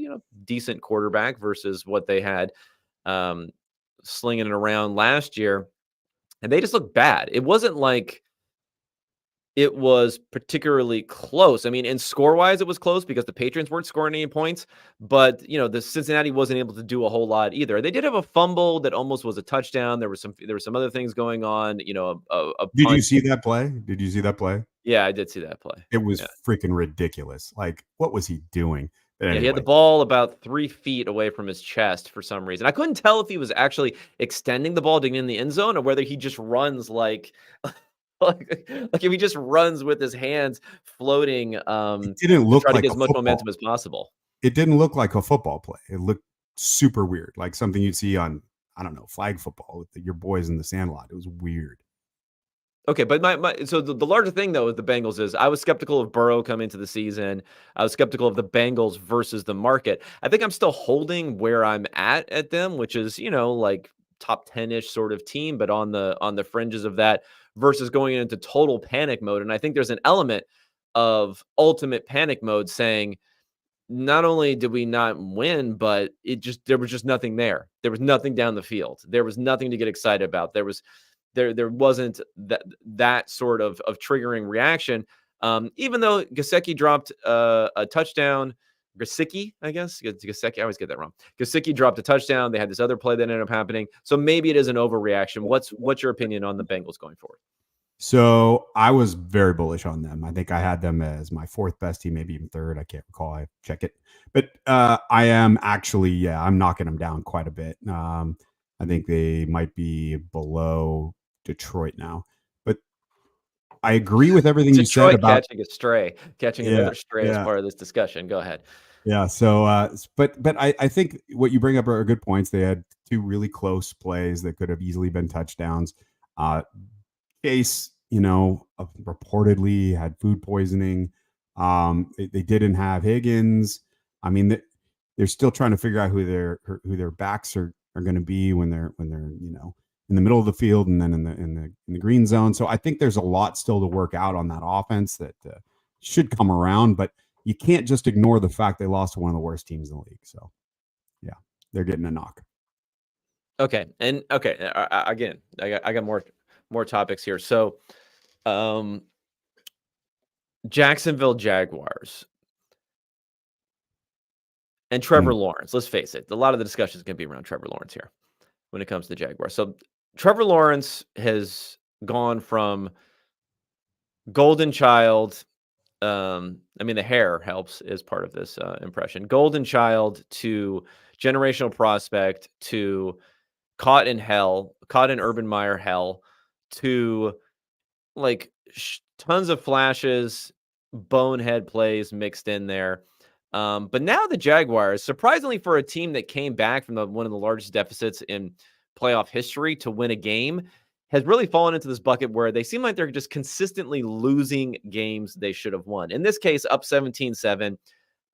decent quarterback versus what they had slinging it around last year. And they just looked bad. It wasn't like it was particularly close. I mean, in score-wise, it was close because the Patriots weren't scoring any points. But, the Cincinnati wasn't able to do a whole lot either. They did have a fumble that almost was a touchdown. There were some other things going on. Did you see that play? Yeah, I did see that play. It was freaking ridiculous. Like, what was he doing? But anyway. He had the ball about 3 feet away from his chest for some reason. I couldn't tell if he was actually extending the ball to get in the end zone or whether he just runs like if he just runs with his hands floating. It didn't look to try like to get as much momentum as possible. It didn't look like a football play. It looked super weird, like something you'd see on, I don't know, flag football with your boys in the sandlot. It was weird. Okay, but so the larger thing though with the Bengals is I was skeptical of Burrow coming into the season. I was skeptical of the Bengals versus the market. I think I'm still holding where I'm at them, which is like top 10-ish sort of team, but on the fringes of that, versus going into total panic mode. And I think there's an element of ultimate panic mode saying, not only did we not win, but there was just nothing there. There was nothing down the field. There was nothing to get excited about. There wasn't that sort of triggering reaction. Even though Gesicki dropped a touchdown, Gesicki, I guess. Gesicki, I always get that wrong. Gesicki dropped a touchdown. They had this other play that ended up happening. So maybe it is an overreaction. What's your opinion on the Bengals going forward? So I was very bullish on them. I think I had them as my fourth best team, maybe even third. I can't recall. I check it, but I am actually, yeah, I'm knocking them down quite a bit. I think they might be below Detroit now, but I agree with everything you said Detroit about, catching yeah, another stray as yeah, part of this discussion. Go ahead. yeah. So, but I think what you bring up are good points. They had two really close plays that could have easily been touchdowns. Uh, Case, reportedly had food poisoning. They didn't have Higgins. I mean, they're still trying to figure out who their backs are going to be when they're in the middle of the field and then in the green zone. So I think there's a lot still to work out on that offense that should come around, but you can't just ignore the fact they lost to one of the worst teams in the league. So yeah, they're getting a knock. Okay, and okay, again, I got more topics here. So, um, Jacksonville Jaguars and Trevor Mm. Lawrence. Let's face it, a lot of the discussion is going to be around Trevor Lawrence here when it comes to the Jaguars. So, Trevor Lawrence has gone from golden child. I mean, the hair helps is part of this impression. Golden child to generational prospect to caught in Urban Meyer hell to like tons of flashes, bonehead plays mixed in there. But now the Jaguars, surprisingly for a team that came back from one of the largest deficits in playoff history to win a game, has really fallen into this bucket where they seem like they're just consistently losing games they should have won. In this case, up 17-7.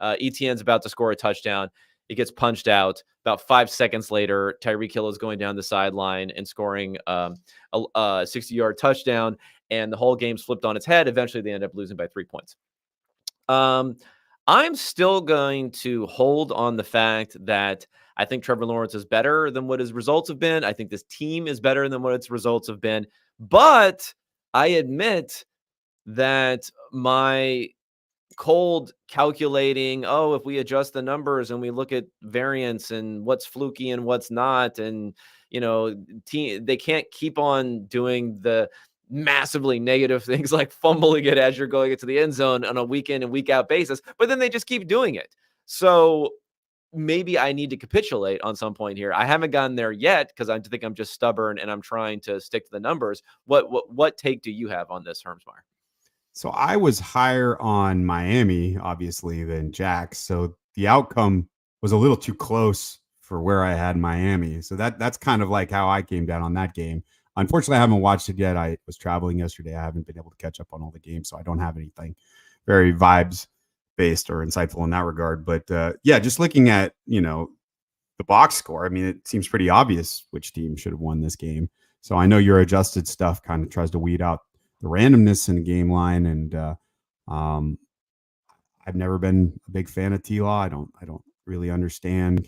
Etienne's about to score a touchdown. It gets punched out. About 5 seconds later, Tyreek Hill is going down the sideline and scoring a 60-yard touchdown, and the whole game's flipped on its head. Eventually, they end up losing by 3 points. I'm still going to hold on the fact that I think Trevor Lawrence is better than what his results have been. I think this team is better than what its results have been. But I admit that my cold calculating, oh, if we adjust the numbers and we look at variance and what's fluky and what's not, and they can't keep on doing the massively negative things like fumbling it as you're going into the end zone on a week in and week out basis, but then they just keep doing it. So maybe I need to capitulate on some point here. I haven't gotten there yet because I think I'm just stubborn and I'm trying to stick to the numbers. What take do you have on this, Hermsmeyer? So I was higher on Miami, obviously, than Jax. So the outcome was a little too close for where I had Miami. So that's kind of like how I came down on that game. Unfortunately, I haven't watched it yet. I was traveling yesterday. I haven't been able to catch up on all the games, so I don't have anything very vibes based or insightful in that regard. But yeah, just looking at the box score, I mean, it seems pretty obvious which team should have won this game. So I know your adjusted stuff kind of tries to weed out the randomness in the game line, and um, I've never been a big fan of T-Law. I don't really understand,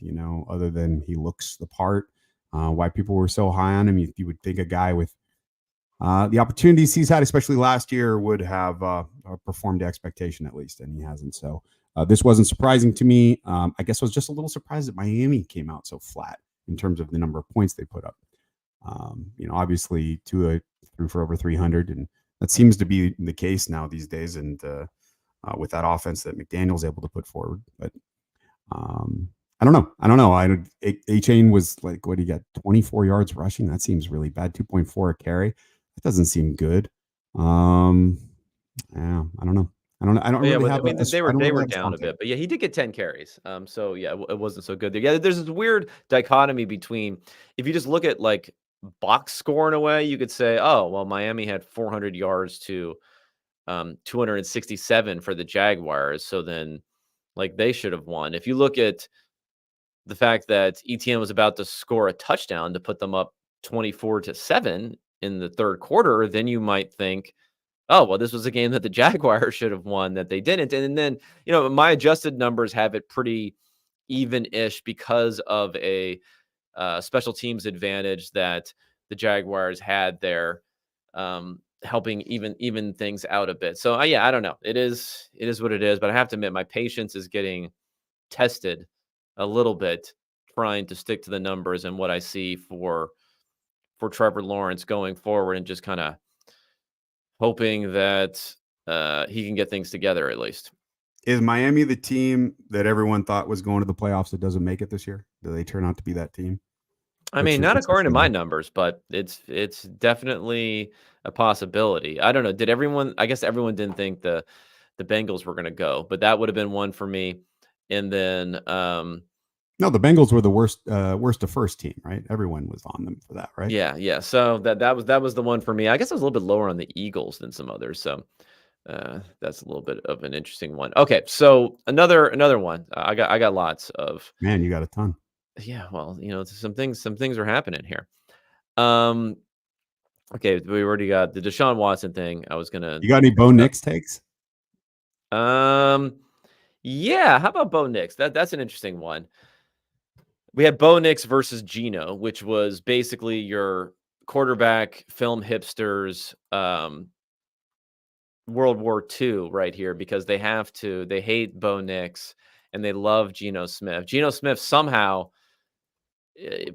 other than he looks the part. Why people were so high on him. You would think a guy with the opportunities he's had, especially last year, would have performed to expectation at least, and he hasn't. So this wasn't surprising to me. I guess I was just a little surprised that Miami came out so flat in terms of the number of points they put up. Obviously, Tua threw for over 300, and that seems to be the case now these days. And with that offense that McDaniel's able to put forward, but I don't know. A-Chain was like, what do you got? 24 yards rushing. That seems really bad. 2.4 a carry. That doesn't seem good. Yeah, I don't know. I don't Yeah, really but I have mean, I don't they really were have a down strong a take. bit, but yeah, he did get 10 carries. So yeah, it wasn't so good there. Yeah, there's this weird dichotomy between if you just look at like box score in a way, you could say, oh, well, Miami had 400 yards to 267 for the Jaguars, so then like they should have won. If you look at the fact that ETN was about to score a touchdown to put them up 24-7 in the third quarter, then you might think, oh, well, this was a game that the Jaguars should have won that they didn't. And then, my adjusted numbers have it pretty even-ish because of a special teams advantage that the Jaguars had there, helping even things out a bit. So yeah, I don't know. It is what it is. But I have to admit, my patience is getting tested a little bit, trying to stick to the numbers and what I see for Trevor Lawrence going forward, and just kind of hoping that he can get things together at least. Is Miami the team that everyone thought was going to the playoffs that doesn't make it this year? Do they turn out to be that team? I What's mean, your not what's your according to my feeling? numbers, but it's definitely a possibility. I don't know. Did everyone? I guess everyone didn't think the Bengals were going to go, but that would have been one for me. And then No, the Bengals were the worst to first team, right? Everyone was on them for that, right? yeah. So that was the one for me. I guess I was a little bit lower on the Eagles than some others. So that's a little bit of an interesting one. Okay, so another one. I got lots of. Man, you got a ton. Yeah, well, some things are happening here. Um, okay, we already got the Deshaun Watson thing. I was gonna You got any bring Bo it up. Nix takes? Um, yeah, how about Bo Nix? That's an interesting one. We had Bo Nix versus Geno, which was basically your quarterback film hipsters, World War II right here because they hate Bo Nix and they love Geno Smith. Geno Smith somehow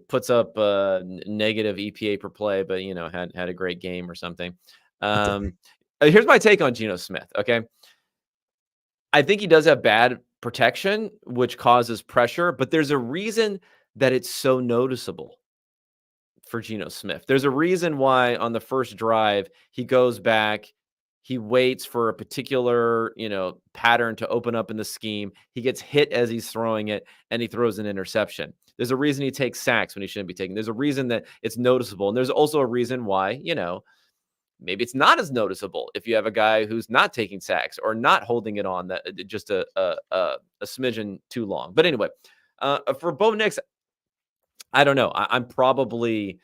puts up negative EPA per play, but had a great game or something. That's okay. Um, Here's my take on Geno Smith. Okay, I think he does have bad protection, which causes pressure, but there's a reason that it's so noticeable for Geno Smith. There's a reason why on the first drive he goes back, he waits for a particular, pattern to open up in the scheme. He gets hit as he's throwing it and he throws an interception. There's a reason he takes sacks when he shouldn't be taking. There's a reason that it's noticeable. And there's also a reason why, maybe it's not as noticeable if you have a guy who's not taking sacks or not holding it on that just a smidgen too long. But anyway, for Bo Nix, I don't know. I'm probably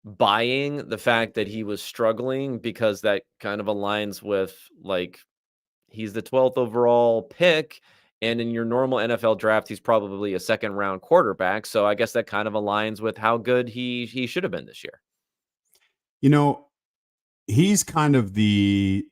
buying the fact that he was struggling because that kind of aligns with like he's the 12th overall pick. And in your normal NFL draft, he's probably a second round quarterback. So I guess that kind of aligns with how good he should have been this year. You know, he's kind of the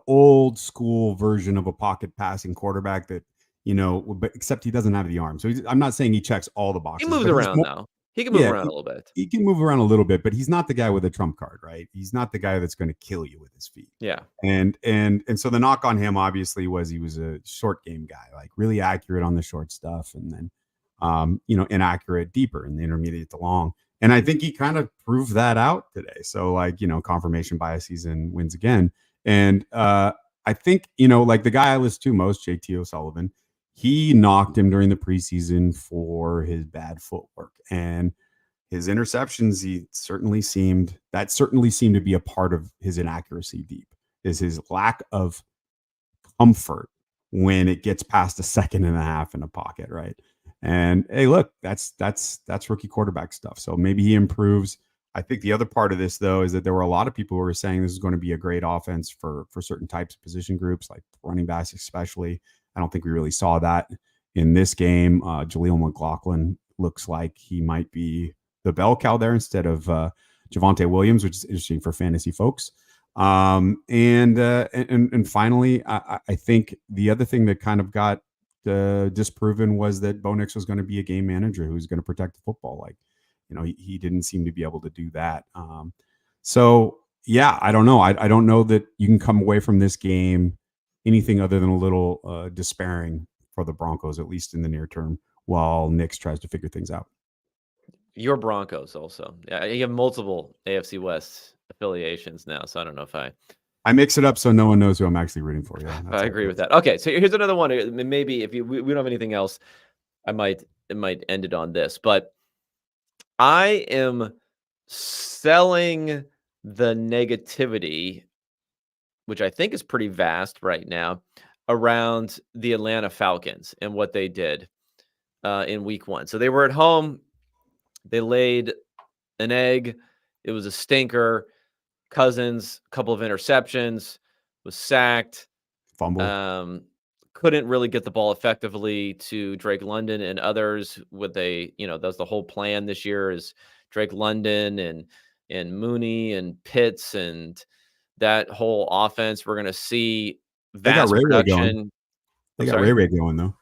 old school version of a pocket passing quarterback that but except he doesn't have the arm. So I'm not saying he checks all the He boxes, moves but he's around more. though. He can move Yeah, around a little bit. he can move around a little bit, but he's not the guy with a trump card, right? He's not the guy that's going to kill you with his feet. Yeah. And so the knock on him obviously was he was a short game guy, like really accurate on the short stuff, and then inaccurate deeper in the intermediate to long. And I think he kind of proved that out today. So confirmation bias season wins again. And I think like the guy I listen to most, JT O'Sullivan, he knocked him during the preseason for his bad footwork and his interceptions. Certainly seemed to be a part of his inaccuracy deep, is his lack of comfort when it gets past a second and a half in a pocket, right? And hey, look, that's rookie quarterback stuff. So maybe he improves. I think the other part of this, though, is that there were a lot of people who were saying this is going to be a great offense for certain types of position groups, like running backs especially. I don't think we really saw that in this game. Jaleel McLaughlin looks like he might be the bell cow there instead of Javonte Williams, which is interesting for fantasy folks. And finally, I think the other thing that kind of got disproven was that Bo Nix was going to be a game manager who's going to protect the football. Like, he didn't seem to be able to do that. So yeah, I don't know. I don't know that you can come away from this game anything other than a little despairing for the Broncos, at least in the near term, while Nix tries to figure things out. Your Broncos also. Yeah, you have multiple AFC West affiliations now, so I don't know if I mix it up so no one knows who I'm actually rooting for. Yeah, I agree with that. Okay, so here's another one. Maybe if we don't have anything else, it might end it on this. But I am selling the negativity, which I think is pretty vast right now, around the Atlanta Falcons and what they did in week 1. So they were at home. They laid an egg. It was a stinker. Cousins, a couple of interceptions, was sacked. Fumble. Couldn't really get the ball effectively to Drake London and others. That's the whole plan this year is Drake London and Mooney and Pitts and that whole offense. We're going to see They got vast Ray Ray going. production. They I'm got sorry. Ray Ray going though.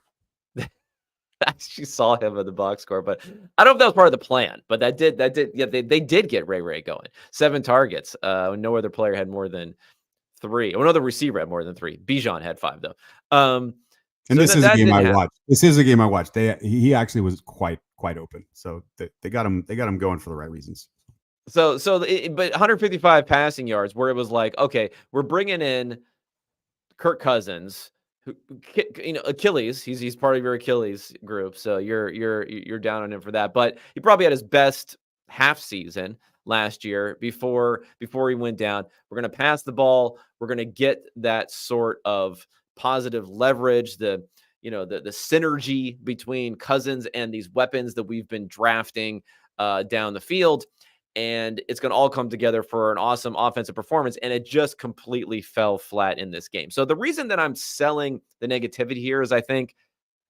I actually saw him in the box score, but I don't know if that was part of the plan. But yeah, they did get Ray going. 7 targets. No other player had more than 3. Oh, no other receiver had more than 3. Bijan had 5 though. And So this is a that game didn't I happen. watched. This is a game I watched. He actually was quite open. So they got him going for the right reasons. But 155 passing yards, where it was like, okay, we're bringing in Kirk Cousins, who, Achilles. He's part of your Achilles group, so you're down on him for that. But he probably had his best half season last year before he went down. We're gonna pass the ball. We're gonna get that sort of positive leverage. The synergy between Cousins and these weapons that we've been drafting down the field. And it's going to all come together for an awesome offensive performance. And it just completely fell flat in this game. So the reason that I'm selling the negativity here is I think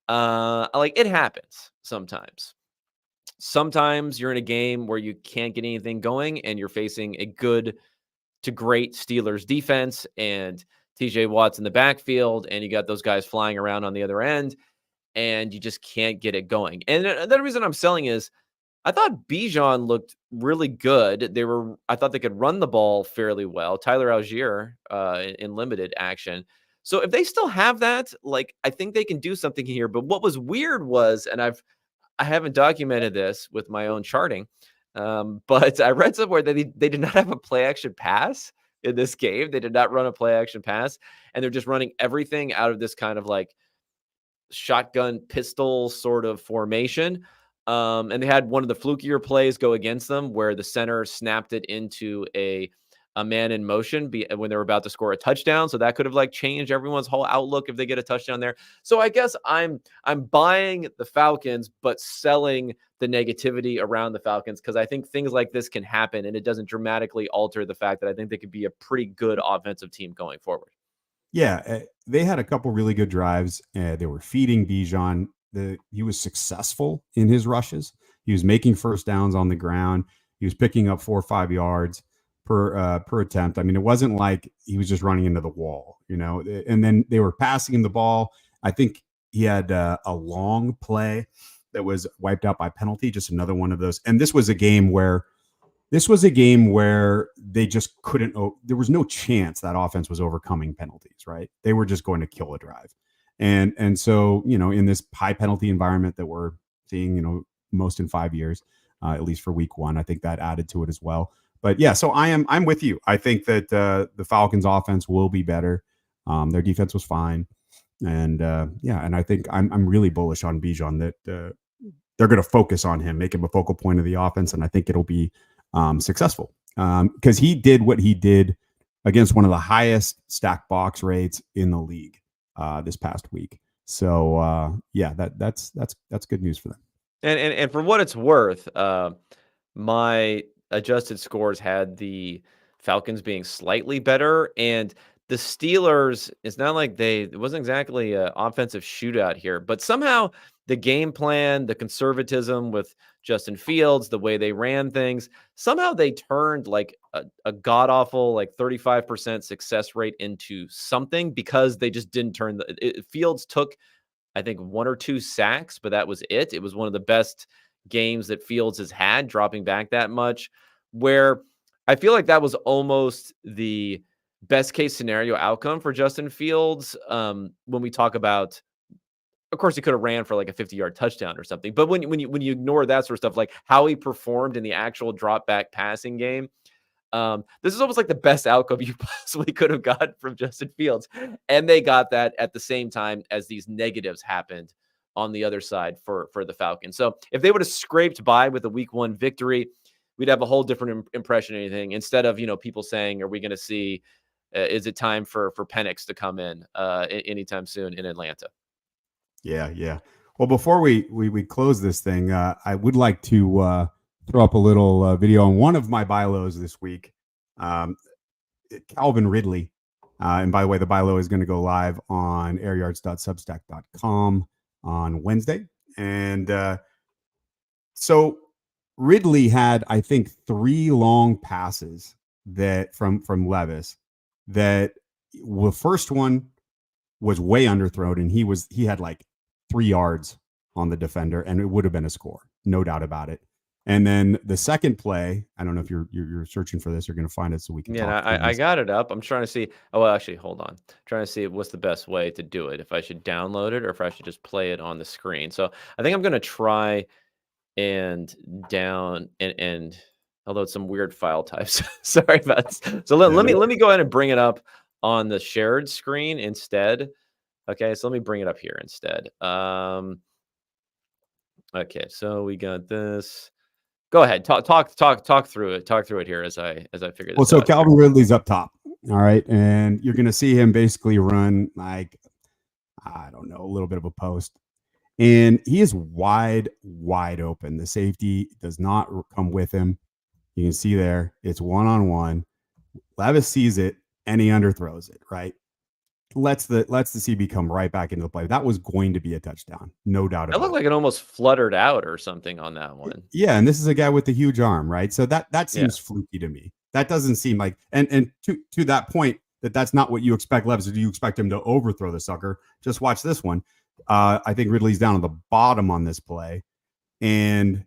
it happens sometimes. Sometimes you're in a game where you can't get anything going and you're facing a good to great Steelers defense and TJ Watt's in the backfield and you got those guys flying around on the other end and you just can't get it going. And the reason I'm selling is I thought Bijan looked really good. I thought they could run the ball fairly well. Tyler Algier in limited action. So if they still have that, I think they can do something here. But what was weird was, and I haven't documented this with my own charting, but I read somewhere that they did not have a play action pass in this game. They did not run a play action pass, and they're just running everything out of this kind of shotgun pistol sort of formation. And they had one of the flukier plays go against them where the center snapped it into a man in motion when they were about to score a touchdown. So that could have changed everyone's whole outlook if they get a touchdown there. So I guess I'm buying the Falcons, but selling the negativity around the Falcons because I think things like this can happen and it doesn't dramatically alter the fact that I think they could be a pretty good offensive team going forward. Yeah, they had a couple really good drives. They were feeding Bijan. He was successful in his rushes. He was making first downs on the ground. He was picking up 4 or 5 yards per attempt. I mean, it wasn't like he was just running into the wall, And then they were passing him the ball. I think he had a long play that was wiped out by penalty. Just another one of those. And this was a game where they just couldn't. There was no chance that offense was overcoming penalties. Right? They were just going to kill a drive. And so, in this high penalty environment that we're seeing, most in 5 years, at least for week 1, I think that added to it as well. But yeah, so I'm with you. I think that the Falcons offense will be better. Their defense was fine. And and I think I'm really bullish on Bijan that they're going to focus on him, make him a focal point of the offense. And I think it'll be successful because he did what he did against one of the highest stack box rates in the league this past week. So that's good news for them. And for what it's worth, my adjusted scores had the Falcons being slightly better, and the Steelers. It's not like it wasn't exactly an offensive shootout here, but somehow the game plan, the conservatism with Justin Fields, the way they ran things, somehow they turned a god awful 35% success rate into something because they just didn't turn Fields took, I think, 1 or 2 sacks, but that was it. It was one of the best games that Fields has had, dropping back that much, where I feel like that was almost the best case scenario outcome for Justin Fields. When we talk about, of course, he could have ran for a 50-yard touchdown or something, but when you ignore that sort of stuff, how he performed in the actual drop back passing game, this is almost like the best outcome you possibly could have gotten from Justin Fields. And they got that at the same time as these negatives happened on the other side for the Falcons. So if they would have scraped by with a week 1 victory, we'd have a whole different impression of anything instead of, people saying, are we going to see, is it time for Penix to come in anytime soon in Atlanta? Yeah. Well, before we close this thing, I would like to throw up a little video on one of my buy lows this week. Calvin Ridley. And by the way, the buy low is going to go live on airyards.substack.com on Wednesday. And so Ridley had, I think, 3 long passes that from Levis that the first one was way underthrown, and he had 3 yards on the defender, and it would have been a score, no doubt about it. And then the second play, I don't know if you're searching for this, you're going to find it so we can Yeah, talk through I this. got it up. I'm trying to see. Oh, well, actually, hold on. Trying to see what's the best way to do it. If I should download it or if I should just play it on the screen. So I think I'm going to try and down and although it's some weird file types. Sorry about this. So let me go ahead and bring it up on the shared screen instead. Okay, so let me bring it up here instead. Okay, so we got this. Go ahead. Talk through it. Talk through it here as I figure this Well, so out. Calvin Ridley's up top. All right. And you're going to see him basically run like, I don't know, a little bit of a post. And he is wide open. The safety does not come with him. You can see there, it's one-on-one. Levis sees it and he underthrows it, right? Lets the CB come right back into the play. That was going to be a touchdown, no doubt It about looked it. like it almost fluttered out or something on that one. Yeah, and this is a guy with a huge arm, right? So that seems Yeah. fluky to me. That doesn't seem like, and to that point, that's not what you expect Levis to do. You expect him to overthrow the sucker. Just watch this one. I think Ridley's down on the bottom on this play, and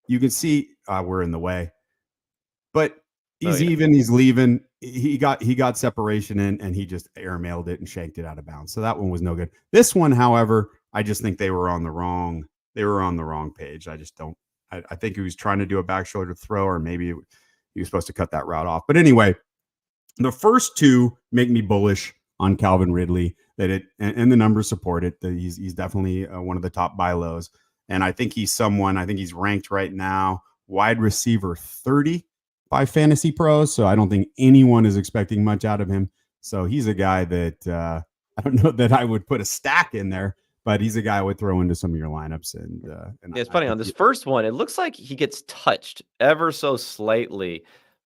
you can see we're in the way, but he's even. He's leaving. He got separation in, and he just airmailed it and shanked it out of bounds. So that one was no good. This one, however, I just think they were on the wrong. They were on the wrong page. I just don't. I think he was trying to do a back shoulder throw, or maybe he was supposed to cut that route off. But anyway, the first two make me bullish on Calvin Ridley. And the numbers support it. That he's definitely one of the top buy lows. And I think he's someone. I think he's ranked right now wide receiver 30 by Fantasy Pros. So I don't think anyone is expecting much out of him. So he's a guy that I don't know that I would put a stack in there. But he's a guy I would throw into some of your lineups. And Yeah, it's funny on this first one. It looks like he gets touched ever so slightly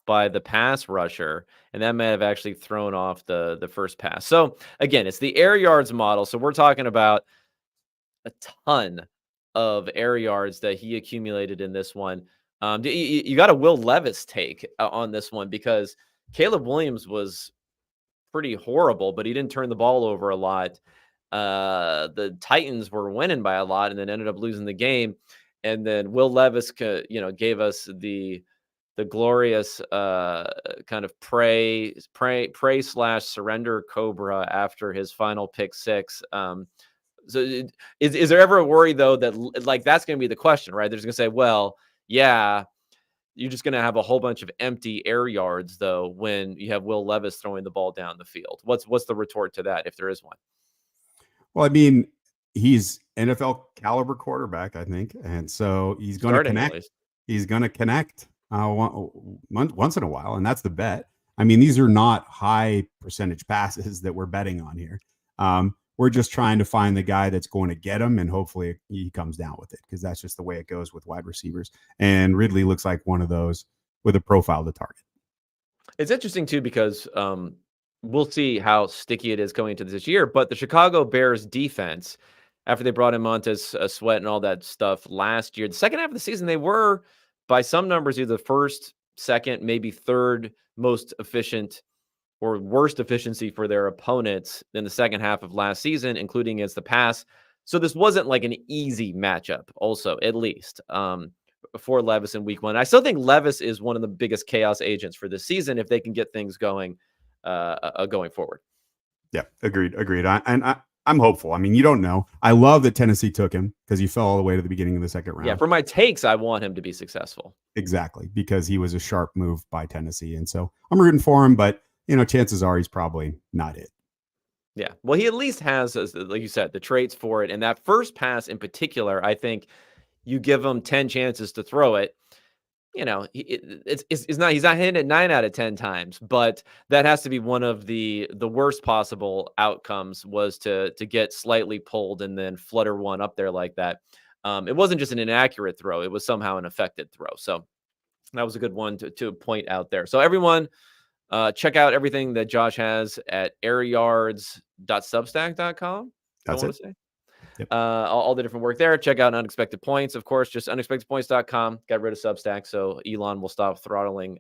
by the pass rusher, and that may have actually thrown off the first pass. So again, it's the air yards model. So we're talking about a ton of air yards that he accumulated in this one. You got a Will Levis take on this one because Caleb Williams was pretty horrible, but he didn't turn the ball over a lot. The Titans were winning by a lot and then ended up losing the game. And then Will Levis, gave us the glorious kind of pray / surrender cobra after his final pick six. So is there ever a worry though that like that's going to be the question, right? They're just going to say, well, yeah, you're just going to have a whole bunch of empty air yards though when you have Will Levis throwing the ball down the field. What's the retort to that if there is one? Well, I mean, he's NFL caliber quarterback, I think, and so he's going to connect. He's going to connect once in a while, and that's the bet. I mean, these are not high percentage passes that we're betting on here. We're just trying to find the guy that's going to get him, and hopefully he comes down with it because that's just the way it goes with wide receivers. And Ridley looks like one of those with a profile to target. It's interesting too because we'll see how sticky it is going into this year. But the Chicago Bears defense, after they brought in Montez Sweat and all that stuff last year, the second half of the season, they were, by some numbers, either the first, second, maybe third most efficient or worst efficiency for their opponents in the second half of last season, including against the pass. So this wasn't like an easy matchup also, at least for Levis in week one. I still think Levis is one of the biggest chaos agents for this season if they can get things going forward. Yeah, agreed. I'm hopeful. I mean, you don't know. I love that Tennessee took him because he fell all the way to the beginning of the second round. Yeah, for my takes, I want him to be successful. Exactly, because he was a sharp move by Tennessee. And so I'm rooting for him, but, chances are he's probably not it. Yeah, well, he at least has, like you said, the traits for it. And that first pass in particular, I think you give him 10 chances to throw it. He's not hitting it 9 out of 10 times, but that has to be one of the worst possible outcomes was to get slightly pulled and then flutter one up there like that. It wasn't just an inaccurate throw; it was somehow an affected throw. So that was a good one to point out there. So everyone, check out everything that Josh has at airyards.substack.com. That's it. Yep. All the different work there. Check out Unexpected Points, of course, just unexpectedpoints.com. Got rid of Substack, so Elon will stop throttling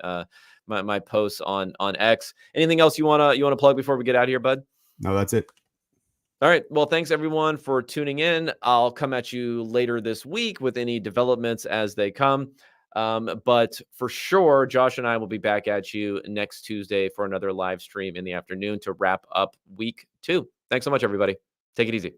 my posts on X. Anything else you wanna plug before we get out of here, bud? No, that's it. All right. Well, thanks everyone for tuning in. I'll come at you later this week with any developments as they come. But for sure, Josh and I will be back at you next Tuesday for another live stream in the afternoon to wrap up week 2. Thanks so much, everybody. Take it easy.